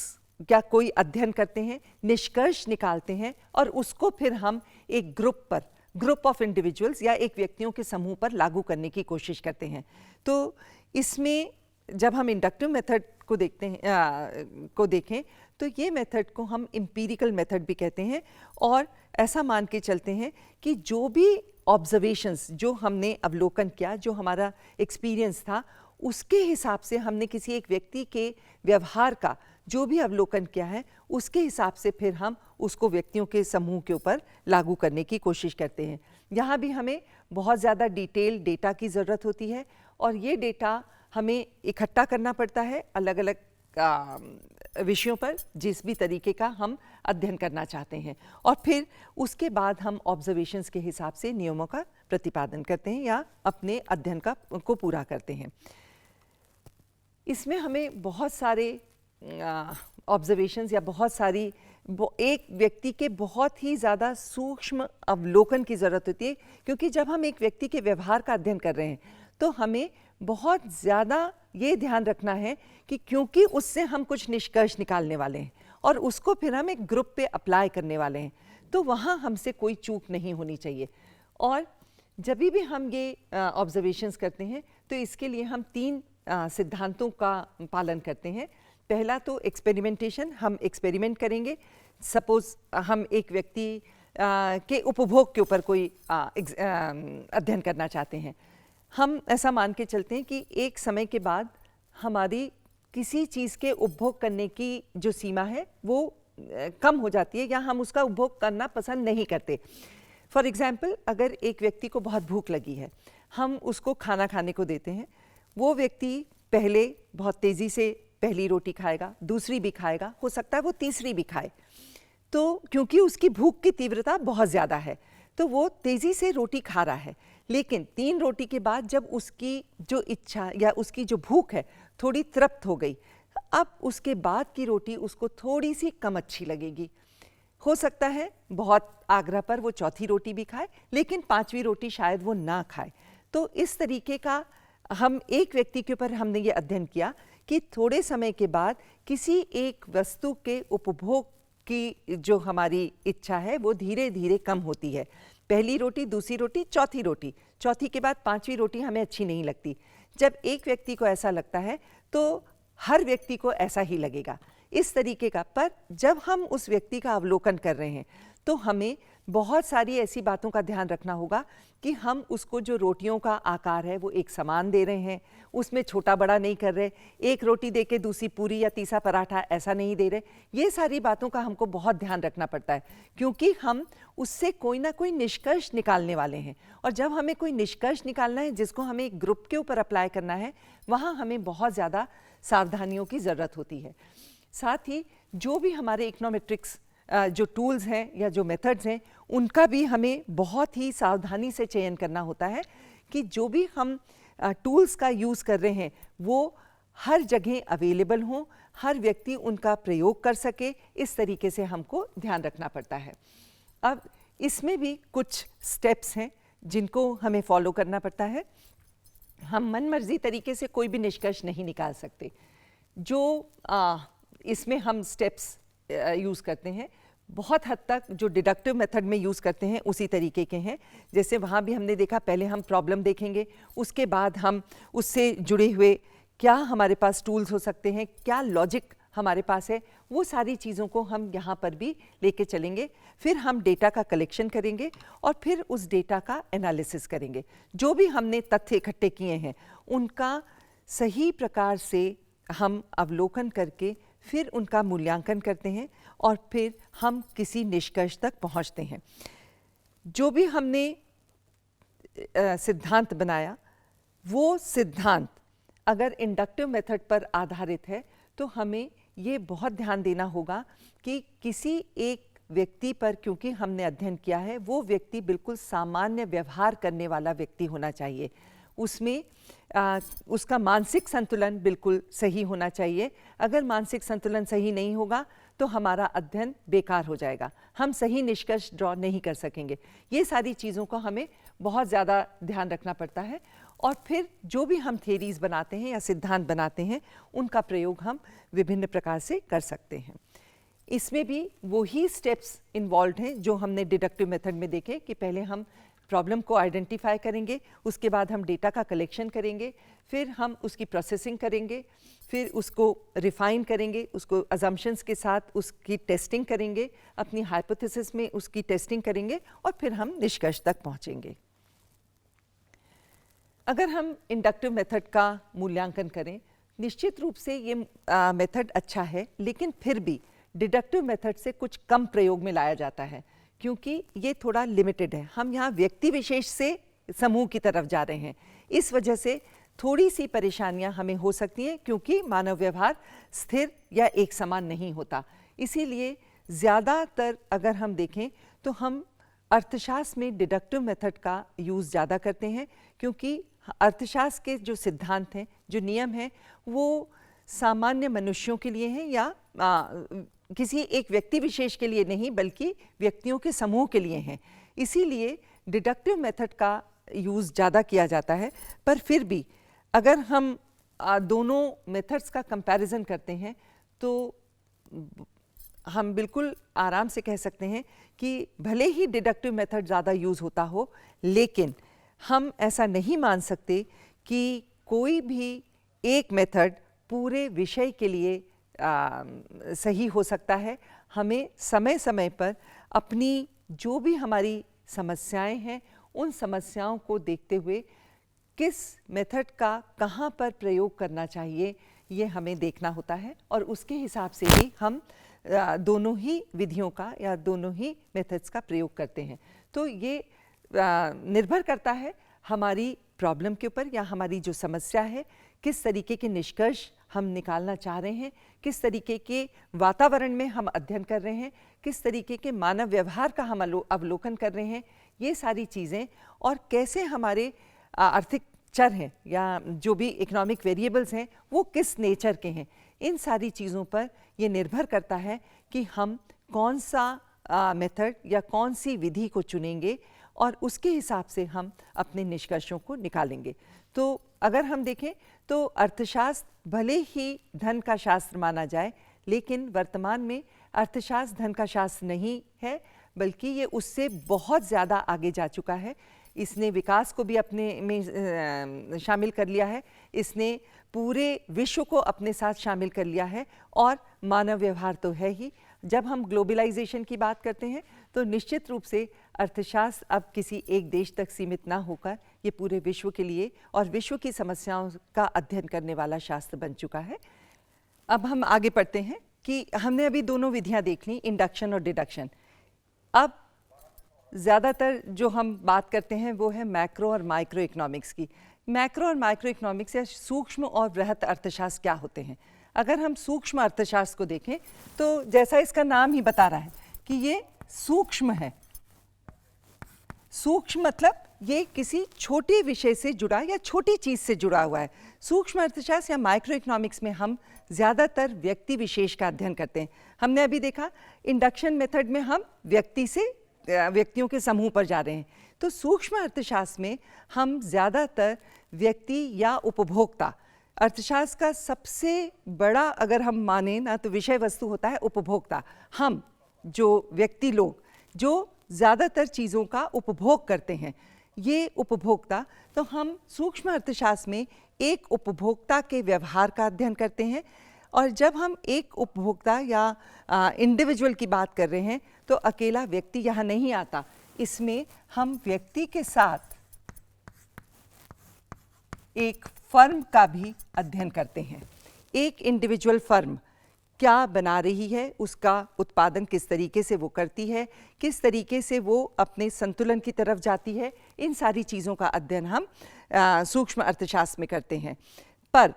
या कोई अध्ययन करते हैं, निष्कर्ष निकालते हैं और उसको फिर हम एक ग्रुप पर, ग्रुप ऑफ इंडिविजुअल्स या एक व्यक्तियों के समूह पर लागू करने की कोशिश करते हैं। तो इसमें जब हम इंडक्टिव मेथड को देखते हैं देखें तो ये मेथड को हम एम्पिरिकल मेथड भी कहते हैं और ऐसा मान के चलते हैं कि जो भी ऑब्जर्वेशंस, जो हमने अवलोकन किया, जो हमारा एक्सपीरियंस था, उसके हिसाब से हमने किसी एक व्यक्ति के व्यवहार का जो भी अवलोकन किया है उसके हिसाब से फिर हम उसको व्यक्तियों के समूह के ऊपर लागू करने की कोशिश करते हैं। यहाँ भी हमें बहुत ज़्यादा डिटेल डेटा की ज़रूरत होती है और ये डेटा हमें इकट्ठा करना पड़ता है अलग अलग विषयों पर, जिस भी तरीके का हम अध्ययन करना चाहते हैं, और फिर उसके बाद हम ऑब्जर्वेशंस के हिसाब से नियमों का प्रतिपादन करते हैं या अपने अध्ययन को पूरा करते हैं। इसमें हमें बहुत सारे ऑब्जर्वेशंस या बहुत सारी एक व्यक्ति के बहुत ही ज़्यादा सूक्ष्म अवलोकन की ज़रूरत होती है, क्योंकि जब हम एक व्यक्ति के व्यवहार का अध्ययन कर रहे हैं तो हमें बहुत ज़्यादा ये ध्यान रखना है कि क्योंकि उससे हम कुछ निष्कर्ष निकालने वाले हैं और उसको फिर हम एक ग्रुप पे अप्लाई करने वाले हैं, तो वहाँ हमसे कोई चूक नहीं होनी चाहिए। और जब भी हम ये ऑब्जर्वेशंस करते हैं तो इसके लिए हम 3 सिद्धांतों का पालन करते हैं। पहला तो एक्सपेरिमेंटेशन, हम एक्सपेरिमेंट करेंगे। सपोज हम एक व्यक्ति के उपभोग के ऊपर कोई अध्ययन करना चाहते हैं। हम ऐसा मान के चलते हैं कि एक समय के बाद हमारी किसी चीज़ के उपभोग करने की जो सीमा है वो कम हो जाती है या हम उसका उपभोग करना पसंद नहीं करते। फॉर एग्ज़ाम्पल, अगर एक व्यक्ति को बहुत भूख लगी है, हम उसको खाना खाने को देते हैं, वो व्यक्ति पहले बहुत तेज़ी से पहली रोटी खाएगा, दूसरी भी खाएगा, हो सकता है वो तीसरी भी खाए। तो क्योंकि उसकी भूख की तीव्रता बहुत ज़्यादा है तो वो तेज़ी से रोटी खा रहा है, लेकिन 3 रोटी के बाद जब उसकी जो इच्छा या उसकी जो भूख है थोड़ी तृप्त हो गई, अब उसके बाद की रोटी उसको थोड़ी सी कम अच्छी लगेगी। हो सकता है बहुत आग्रह पर वो चौथी रोटी भी खाए, लेकिन 5वीं रोटी शायद वो ना खाए। तो इस तरीके का हम एक व्यक्ति के ऊपर हमने ये अध्ययन किया कि थोड़े समय के बाद किसी एक वस्तु के उपभोग की जो हमारी इच्छा है वो धीरे धीरे कम होती है। पहली रोटी, दूसरी रोटी, चौथी रोटी, चौथी के बाद 5वीं रोटी हमें अच्छी नहीं लगती। जब एक व्यक्ति को ऐसा लगता है तो हर व्यक्ति को ऐसा ही लगेगा, इस तरीके का। पर जब हम उस व्यक्ति का अवलोकन कर रहे हैं तो हमें बहुत सारी ऐसी बातों का ध्यान रखना होगा कि हम उसको जो रोटियों का आकार है वो एक समान दे रहे हैं, उसमें छोटा बड़ा नहीं कर रहे, एक रोटी दे के दूसरी पूरी या तीसरा पराठा ऐसा नहीं दे रहे। ये सारी बातों का हमको बहुत ध्यान रखना पड़ता है, क्योंकि हम उससे कोई ना कोई निष्कर्ष निकालने वाले हैं। और जब हमें कोई निष्कर्ष निकालना है जिसको हमें एक ग्रुप के ऊपर अप्लाई करना है, वहाँ हमें बहुत ज़्यादा सावधानियों की ज़रूरत होती है। साथ ही जो भी हमारे इकोनोमेट्रिक्स जो टूल्स हैं या जो मेथड्स हैं, उनका भी हमें बहुत ही सावधानी से चयन करना होता है कि जो भी हम टूल्स का यूज़ कर रहे हैं वो हर जगह अवेलेबल हों, हर व्यक्ति उनका प्रयोग कर सके, इस तरीके से हमको ध्यान रखना पड़ता है। अब इसमें भी कुछ स्टेप्स हैं जिनको हमें फॉलो करना पड़ता है। हम मनमर्जी तरीके से कोई भी निष्कर्ष नहीं निकाल सकते। जो इसमें हम स्टेप्स यूज़ करते हैं बहुत हद तक जो डिडक्टिव मेथड में यूज़ करते हैं उसी तरीके के हैं। जैसे वहाँ भी हमने देखा, पहले हम प्रॉब्लम देखेंगे, उसके बाद हम उससे जुड़े हुए क्या हमारे पास टूल्स हो सकते हैं, क्या लॉजिक हमारे पास है, वो सारी चीज़ों को हम यहाँ पर भी लेके चलेंगे। फिर हम डेटा का कलेक्शन करेंगे और फिर उस डेटा का एनालिसिस करेंगे। जो भी हमने तथ्य इकट्ठे किए हैं उनका सही प्रकार से हम अवलोकन करके फिर उनका मूल्यांकन करते हैं और फिर हम किसी निष्कर्ष तक पहुंचते हैं। जो भी हमने सिद्धांत बनाया वो सिद्धांत अगर इंडक्टिव मेथड पर आधारित है तो हमें ये बहुत ध्यान देना होगा कि किसी एक व्यक्ति पर, क्योंकि हमने अध्ययन किया है, वो व्यक्ति बिल्कुल सामान्य व्यवहार करने वाला व्यक्ति होना चाहिए। उसमें उसका मानसिक संतुलन बिल्कुल सही होना चाहिए। अगर मानसिक संतुलन सही नहीं होगा तो हमारा अध्ययन बेकार हो जाएगा, हम सही निष्कर्ष ड्रॉ नहीं कर सकेंगे। ये सारी चीज़ों को हमें बहुत ज़्यादा ध्यान रखना पड़ता है। और फिर जो भी हम थ्योरीज बनाते हैं या सिद्धांत बनाते हैं उनका प्रयोग हम विभिन्न प्रकार से कर सकते हैं। इसमें भी वही स्टेप्स इन्वॉल्व हैं जो हमने डिडक्टिव मेथड में देखे कि पहले हम प्रॉब्लम को आइडेंटिफाई करेंगे, उसके बाद हम डेटा का कलेक्शन करेंगे, फिर हम उसकी प्रोसेसिंग करेंगे, फिर उसको रिफाइन करेंगे, उसको अजम्पशंस के साथ उसकी टेस्टिंग करेंगे, अपनी हाइपोथेसिस में उसकी टेस्टिंग करेंगे और फिर हम निष्कर्ष तक पहुंचेंगे। अगर हम इंडक्टिव मेथड का मूल्यांकन करें, निश्चित रूप से ये मेथड अच्छा है, लेकिन फिर भी डिडक्टिव मेथड से कुछ कम प्रयोग में लाया जाता है क्योंकि ये थोड़ा लिमिटेड है। हम यहाँ व्यक्ति विशेष से समूह की तरफ जा रहे हैं, इस वजह से थोड़ी सी परेशानियां हमें हो सकती हैं क्योंकि मानव व्यवहार स्थिर या एक समान नहीं होता। इसीलिए ज़्यादातर अगर हम देखें तो हम अर्थशास्त्र में डिडक्टिव मेथड का यूज़ ज़्यादा करते हैं क्योंकि अर्थशास्त्र के जो सिद्धांत हैं, जो नियम हैं, वो सामान्य मनुष्यों के लिए हैं या किसी एक व्यक्ति विशेष के लिए नहीं बल्कि व्यक्तियों के समूह के लिए हैं। इसीलिए डिडक्टिव मेथड का यूज़ ज़्यादा किया जाता है। पर फिर भी अगर हम दोनों मेथड्स का कंपैरिजन करते हैं तो हम बिल्कुल आराम से कह सकते हैं कि भले ही डिडक्टिव मेथड ज़्यादा यूज़ होता हो, लेकिन हम ऐसा नहीं मान सकते कि कोई भी एक मेथड पूरे विषय के लिए सही हो सकता है। हमें समय समय पर अपनी जो भी हमारी समस्याएं हैं उन समस्याओं को देखते हुए किस मेथड का कहाँ पर प्रयोग करना चाहिए ये हमें देखना होता है, और उसके हिसाब से ही हम दोनों ही विधियों का या दोनों ही मेथड्स का प्रयोग करते हैं। तो ये निर्भर करता है हमारी प्रॉब्लम के ऊपर या हमारी जो समस्या है, किस तरीके के निष्कर्ष हम निकालना चाह रहे हैं, किस तरीके के वातावरण में हम अध्ययन कर रहे हैं, किस तरीके के मानव व्यवहार का हम अवलोकन कर रहे हैं, ये सारी चीज़ें, और कैसे हमारे आर्थिक चर हैं या जो भी इकोनॉमिक वेरिएबल्स हैं वो किस नेचर के हैं, इन सारी चीज़ों पर ये निर्भर करता है कि हम कौन सा मेथड या कौन सी विधि को चुनेंगे और उसके हिसाब से हम अपने निष्कर्षों को निकालेंगे। तो अगर हम देखें तो अर्थशास्त्र भले ही धन का शास्त्र माना जाए, लेकिन वर्तमान में अर्थशास्त्र धन का शास्त्र नहीं है, बल्कि ये उससे बहुत ज़्यादा आगे जा चुका है। इसने विकास को भी अपने में शामिल कर लिया है, इसने पूरे विश्व को अपने साथ शामिल कर लिया है, और मानव व्यवहार तो है ही। जब हम ग्लोबलाइजेशन की बात करते हैं तो निश्चित रूप से अर्थशास्त्र अब किसी एक देश तक सीमित ना होकर ये पूरे विश्व के लिए और विश्व की समस्याओं का अध्ययन करने वाला शास्त्र बन चुका है। अब हम आगे बढ़ते हैं कि हमने अभी दोनों विधियां देख ली, इंडक्शन और डिडक्शन। अब ज़्यादातर जो हम बात करते हैं वो है मैक्रो और माइक्रो इकोनॉमिक्स की। मैक्रो और माइक्रो इकोनॉमिक्स या सूक्ष्म और बृहत अर्थशास्त्र क्या होते हैं? अगर हम सूक्ष्म अर्थशास्त्र को देखें तो जैसा इसका नाम ही बता रहा है कि ये सूक्ष्म है। सूक्ष्म मतलब ये किसी छोटे विषय से जुड़ा या छोटी चीज़ से जुड़ा हुआ है। सूक्ष्म अर्थशास्त्र या माइक्रो इकोनॉमिक्स में हम ज़्यादातर व्यक्ति विशेष का अध्ययन करते हैं। हमने अभी देखा इंडक्शन मेथड में हम व्यक्तियों के समूह पर जा रहे हैं, तो सूक्ष्म अर्थशास्त्र में हम ज़्यादातर व्यक्ति या उपभोक्ता, अर्थशास्त्र का सबसे बड़ा अगर हम माने ना तो विषय वस्तु होता है उपभोक्ता। हम जो व्यक्ति लोग जो ज़्यादातर चीज़ों का उपभोग करते हैं, ये उपभोक्ता, तो हम सूक्ष्म अर्थशास्त्र में एक उपभोक्ता के व्यवहार का अध्ययन करते हैं। और जब हम एक उपभोक्ता या इंडिविजुअल की बात कर रहे हैं तो अकेला व्यक्ति यहाँ नहीं आता, इसमें हम व्यक्ति के साथ एक फर्म का भी अध्ययन करते हैं। एक इंडिविजुअल फर्म क्या बना रही है, उसका उत्पादन किस तरीके से वो करती है, किस तरीके से वो अपने संतुलन की तरफ जाती है, इन सारी चीज़ों का अध्ययन हम सूक्ष्म अर्थशास्त्र में करते हैं। पर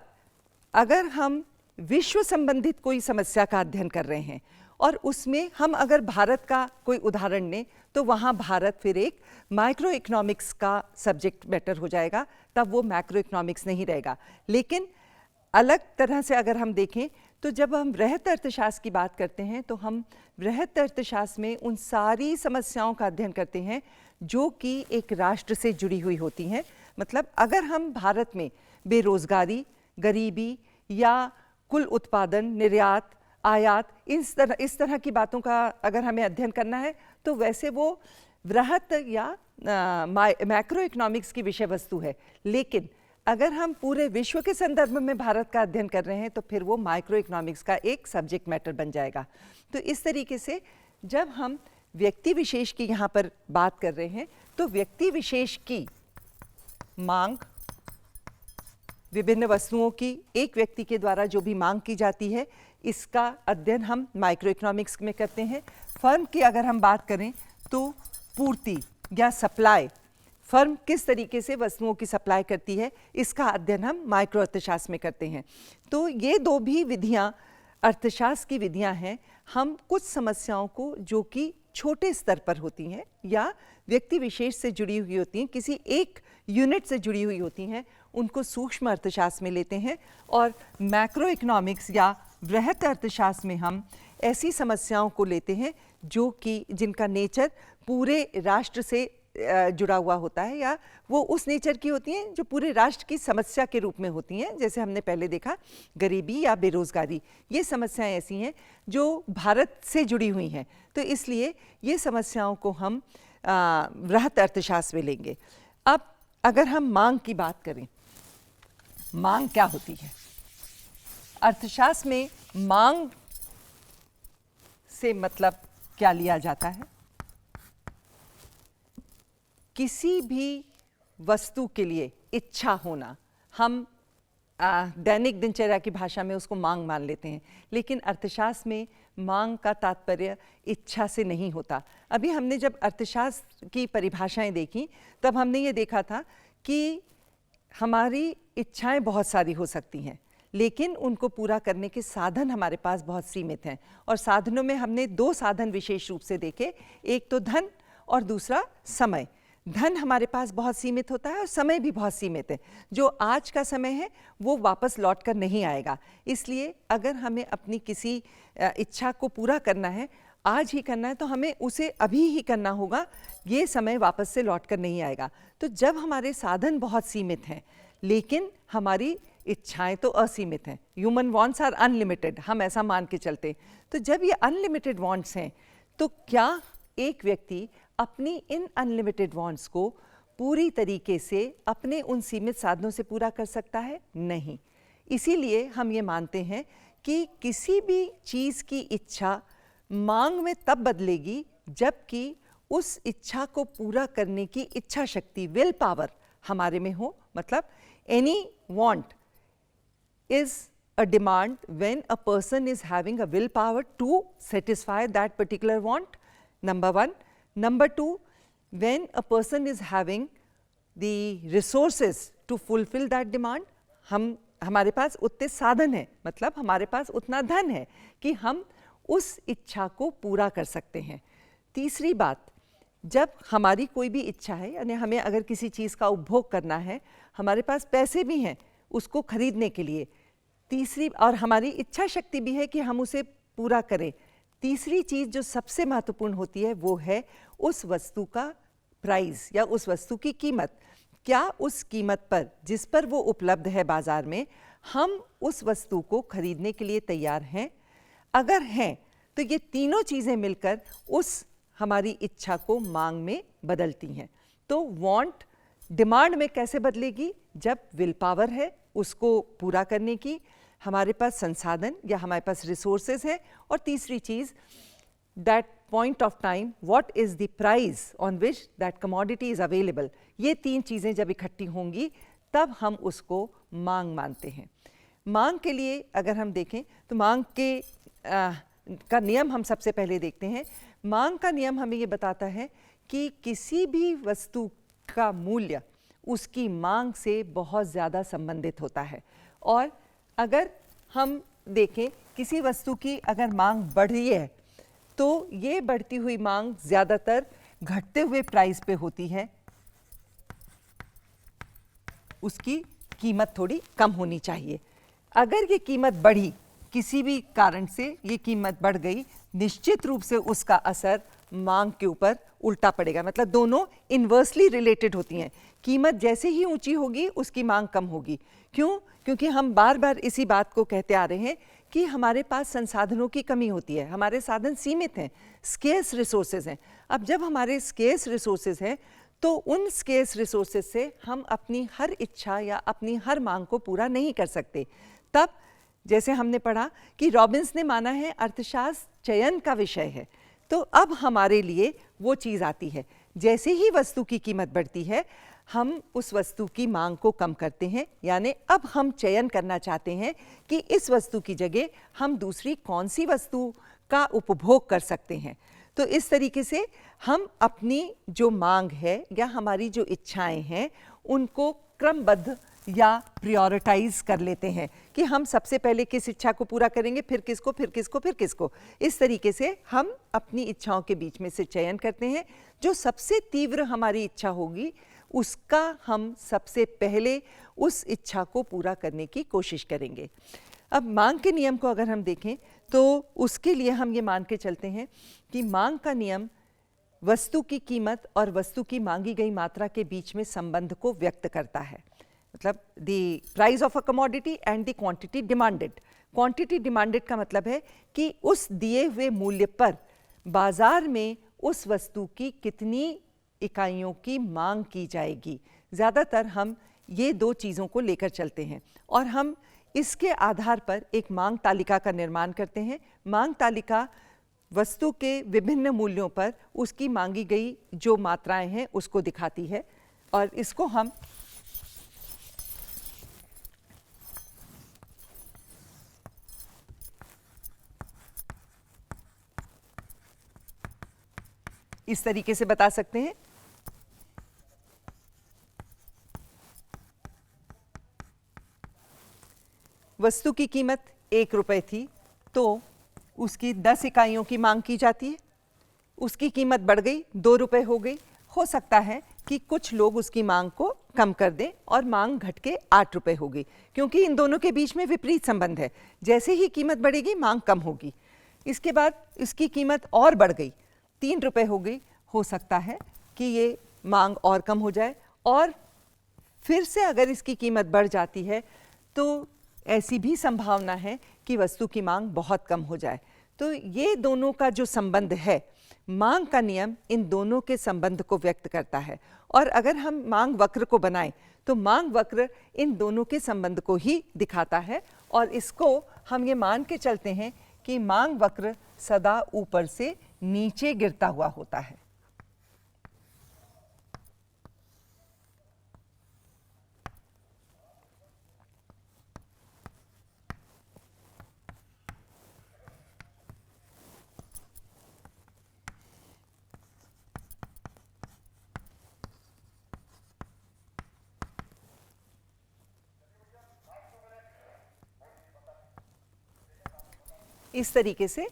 अगर हम विश्व संबंधित कोई समस्या का अध्ययन कर रहे हैं और उसमें हम अगर भारत का कोई उदाहरण लें तो वहाँ भारत फिर एक माइक्रो इकोनॉमिक्स का सब्जेक्ट मैटर हो जाएगा, तब वो मैक्रो इकोनॉमिक्स नहीं रहेगा। लेकिन अलग तरह से अगर हम देखें तो जब हम बृहत अर्थशास्त्र की बात करते हैं तो हम बृहत अर्थशास्त्र में उन सारी समस्याओं का अध्ययन करते हैं जो कि एक राष्ट्र से जुड़ी हुई होती हैं। मतलब अगर हम भारत में बेरोजगारी, गरीबी या कुल उत्पादन, निर्यात, आयात, इस तरह की बातों का अगर हमें अध्ययन करना है तो वैसे वो बृहत या मैक्रो इकोनॉमिक्स की विषय वस्तु है। लेकिन अगर हम पूरे विश्व के संदर्भ में भारत का अध्ययन कर रहे हैं तो फिर वो माइक्रो इकोनॉमिक्स का एक सब्जेक्ट मैटर बन जाएगा। तो इस तरीके से जब हम व्यक्ति विशेष की यहाँ पर बात कर रहे हैं तो व्यक्ति विशेष की मांग, विभिन्न वस्तुओं की एक व्यक्ति के द्वारा जो भी मांग की जाती है, इसका अध्ययन हम माइक्रो इकोनॉमिक्स में करते हैं। फर्म की अगर हम बात करें तो पूर्ति या सप्लाई, फर्म किस तरीके से वस्तुओं की सप्लाई करती है, इसका अध्ययन हम माइक्रो अर्थशास्त्र में करते हैं। तो ये दो भी विधियां अर्थशास्त्र की विधियां हैं। हम कुछ समस्याओं को जो कि छोटे स्तर पर होती हैं या व्यक्ति विशेष से जुड़ी हुई होती हैं, किसी एक यूनिट से जुड़ी हुई होती हैं, उनको सूक्ष्म अर्थशास्त्र में लेते हैं। और मैक्रो इकोनॉमिक्स या बृहत अर्थशास्त्र में हम ऐसी समस्याओं को लेते हैं जो कि जिनका नेचर पूरे राष्ट्र से जुड़ा हुआ होता है या वो उस नेचर की होती हैं जो पूरे राष्ट्र की समस्या के रूप में होती हैं। जैसे हमने पहले देखा गरीबी या बेरोजगारी, ये समस्याएं ऐसी हैं जो भारत से जुड़ी हुई हैं। तो इसलिए ये समस्याओं को हम बृहत अर्थशास्त्र में लेंगे। अब अगर हम मांग की बात करें, मांग क्या होती है? अर्थशास्त्र में मांग से मतलब क्या लिया जाता है? किसी भी वस्तु के लिए इच्छा होना, हम दैनिक दिनचर्या की भाषा में उसको मांग मान लेते हैं, लेकिन अर्थशास्त्र में मांग का तात्पर्य इच्छा से नहीं होता। अभी हमने जब अर्थशास्त्र की परिभाषाएं देखी तब हमने ये देखा था कि हमारी इच्छाएं बहुत सारी हो सकती हैं, लेकिन उनको पूरा करने के साधन हमारे पास बहुत सीमित हैं। और साधनों में हमने दो साधन विशेष रूप से देखे, एक तो धन और दूसरा समय। धन हमारे पास बहुत सीमित होता है और समय भी बहुत सीमित है। जो आज का समय है वो वापस लौट कर नहीं आएगा, इसलिए अगर हमें अपनी किसी इच्छा को पूरा करना है, आज ही करना है, तो हमें उसे अभी ही करना होगा, ये समय वापस से लौट कर नहीं आएगा। तो जब हमारे साधन बहुत सीमित हैं लेकिन हमारी इच्छाएं तो असीमित हैं, ह्यूमन वांट्स आर अनलिमिटेड, हम ऐसा मान के चलते, तो जब ये अनलिमिटेड वांट्स हैं तो क्या एक व्यक्ति अपनी इन अनलिमिटेड वांट्स को पूरी तरीके से अपने उन सीमित साधनों से पूरा कर सकता है? नहीं। इसीलिए हम ये मानते हैं कि किसी भी चीज़ की इच्छा मांग में तब बदलेगी जबकि उस इच्छा को पूरा करने की इच्छा शक्ति, विल पावर हमारे में हो। मतलब any want is a demand when a person is having a willpower to satisfy that particular want, number one. Number two, when a person is having the resources to fulfill that demand, हमारे पास उतने साधन हैं, मतलब हमारे पास उतना धन है कि हम उस इच्छा को पूरा कर सकते हैं। तीसरी बात, जब हमारी कोई भी इच्छा है, यानी हमें अगर किसी चीज़ का उपभोग करना है, हमारे पास पैसे भी हैं उसको खरीदने के लिए, तीसरी, और हमारी इच्छा शक्ति भी है कि हम उसे पूरा करें। तीसरी चीज़ जो सबसे महत्वपूर्ण होती है वो है उस वस्तु का प्राइस या उस वस्तु की कीमत। क्या उस कीमत पर जिस पर वो उपलब्ध है बाज़ार में, हम उस वस्तु को खरीदने के लिए तैयार हैं? अगर हैं तो ये तीनों चीज़ें मिलकर उस हमारी इच्छा को मांग में बदलती हैं। तो वांट डिमांड में कैसे बदलेगी? जब विल पावर है उसको पूरा करने की, हमारे पास संसाधन या हमारे पास रिसोर्सेज है, और तीसरी चीज़ that point of time, what is the price on which that commodity is available. ये तीन चीज़ें जब इकट्ठी होंगी तब हम उसको मांग मानते हैं। मांग के लिए अगर हम देखें तो मांग के का नियम हम सबसे पहले देखते हैं। मांग का नियम हमें ये बताता है कि किसी भी वस्तु का मूल्य उसकी मांग से बहुत ज़्यादा संबंधित होता है। और अगर हम देखें किसी वस्तु की अगर मांग बढ़ रही है तो ये बढ़ती हुई मांग ज़्यादातर घटते हुए प्राइस पे होती है, उसकी कीमत थोड़ी कम होनी चाहिए। अगर ये कीमत बढ़ी, किसी भी कारण से ये कीमत बढ़ गई, निश्चित रूप से उसका असर मांग के ऊपर उल्टा पड़ेगा। मतलब दोनों इन्वर्सली रिलेटेड होती हैं। कीमत जैसे ही ऊंची होगी उसकी मांग कम होगी। क्यों? क्योंकि हम बार बार इसी बात को कहते आ रहे हैं कि हमारे पास संसाधनों की कमी होती है, हमारे साधन सीमित हैं, स्केर्स रिसोर्सेज हैं। अब जब हमारे स्केर्स रिसोर्सेज हैं तो उन स्केर्स रिसोर्सेज से हम अपनी हर इच्छा या अपनी हर मांग को पूरा नहीं कर सकते। तब जैसे हमने पढ़ा कि रॉबिन्स ने माना है अर्थशास्त्र चयन का विषय है, तो अब हमारे लिए वो चीज़ आती है, जैसे ही वस्तु की कीमत बढ़ती है हम उस वस्तु की मांग को कम करते हैं, यानी अब हम चयन करना चाहते हैं कि इस वस्तु की जगह हम दूसरी कौन सी वस्तु का उपभोग कर सकते हैं। तो इस तरीके से हम अपनी जो मांग है या हमारी जो इच्छाएं हैं उनको क्रमबद्ध या प्रायोरिटाइज कर लेते हैं कि हम सबसे पहले किस इच्छा को पूरा करेंगे, फिर किसको, फिर किसको, फिर किसको। इस तरीके से हम अपनी इच्छाओं के बीच में से चयन करते हैं। जो सबसे तीव्र हमारी इच्छा होगी उसका हम सबसे पहले उस इच्छा को पूरा करने की कोशिश करेंगे। अब मांग के नियम को अगर हम देखें तो उसके लिए हम ये मान के चलते हैं कि मांग का नियम वस्तु की कीमत और वस्तु की मांगी गई मात्रा के बीच में संबंध को व्यक्त करता है। मतलब the price of a commodity and the quantity demanded. Quantity demanded का मतलब है कि उस दिए हुए मूल्य पर बाजार में उस वस्तु की कितनी इकाइयों की मांग की जाएगी। ज़्यादातर हम ये दो चीज़ों को लेकर चलते हैं और हम इसके आधार पर एक मांग तालिका का निर्माण करते हैं। मांग तालिका वस्तु के विभिन्न मूल्यों पर उसकी मांगी गई जो मात्राएं हैं उसको दिखाती है, और इसको हम इस तरीके से बता सकते हैं। वस्तु की कीमत 1 रुपये थी तो उसकी 10 इकाइयों की मांग की जाती है। उसकी कीमत बढ़ गई, 2 रुपये हो गई। हो सकता है कि कुछ लोग उसकी मांग को कम कर दें और मांग घट के 8 रुपये हो गई, क्योंकि इन दोनों के बीच में विपरीत संबंध है। जैसे ही कीमत बढ़ेगी मांग कम होगी। इसके बाद इसकी कीमत और बढ़ गई, 3 रुपये हो गई। हो सकता है कि ये मांग और कम हो जाए, और फिर से अगर इसकी कीमत बढ़ जाती है तो ऐसी भी संभावना है कि वस्तु की मांग बहुत कम हो जाए। तो ये दोनों का जो संबंध है, मांग का नियम इन दोनों के संबंध को व्यक्त करता है। और अगर हम मांग वक्र को बनाएं तो मांग वक्र इन दोनों के संबंध को ही दिखाता है, और इसको हम ये मान के चलते हैं कि मांग वक्र सदा ऊपर से नीचे गिरता हुआ होता है। इस तरीके से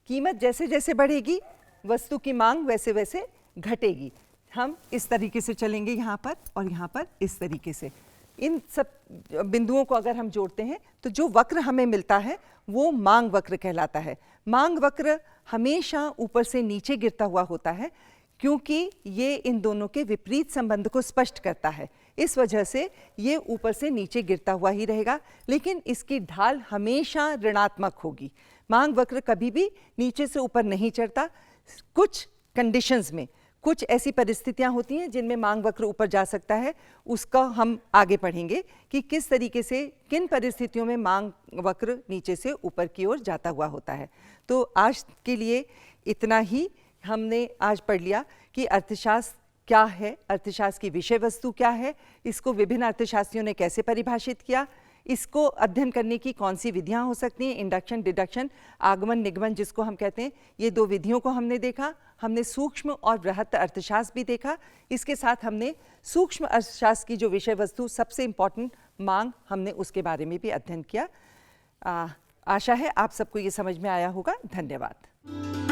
कीमत जैसे जैसे बढ़ेगी वस्तु की मांग वैसे वैसे घटेगी। हम इस तरीके से चलेंगे यहाँ पर और यहाँ पर इस तरीके से। इन सब बिंदुओं को अगर हम जोड़ते हैं तो जो वक्र हमें मिलता है वो मांग वक्र कहलाता है। मांग वक्र हमेशा ऊपर से नीचे गिरता हुआ होता है, क्योंकि ये इन दोनों के विपरीत संबंध को स्पष्ट करता है। इस वजह से ये ऊपर से नीचे गिरता हुआ ही रहेगा, लेकिन इसकी ढाल हमेशा ऋणात्मक होगी। मांग वक्र कभी भी नीचे से ऊपर नहीं चढ़ता। कुछ कंडीशंस में, कुछ ऐसी परिस्थितियां होती हैं जिनमें मांग वक्र ऊपर जा सकता है। उसका हम आगे पढ़ेंगे कि किस तरीके से, किन परिस्थितियों में मांग वक्र नीचे से ऊपर की ओर जाता हुआ होता है। तो आज के लिए इतना ही। हमने आज पढ़ लिया कि अर्थशास्त्र क्या है, अर्थशास्त्र की विषय वस्तु क्या है, इसको विभिन्न अर्थशास्त्रियों ने कैसे परिभाषित किया, इसको अध्ययन करने की कौन सी विधियां हो सकती हैं, इंडक्शन, डिडक्शन, आगमन, निगमन जिसको हम कहते हैं। ये 2 विधियों को हमने देखा। हमने सूक्ष्म और बृहत अर्थशास्त्र भी देखा। इसके साथ हमने सूक्ष्म अर्थशास्त्र की जो विषय वस्तु सबसे इम्पॉर्टेंट मांग, हमने उसके बारे में भी अध्ययन किया। आशा है आप सबको ये समझ में आया होगा। धन्यवाद।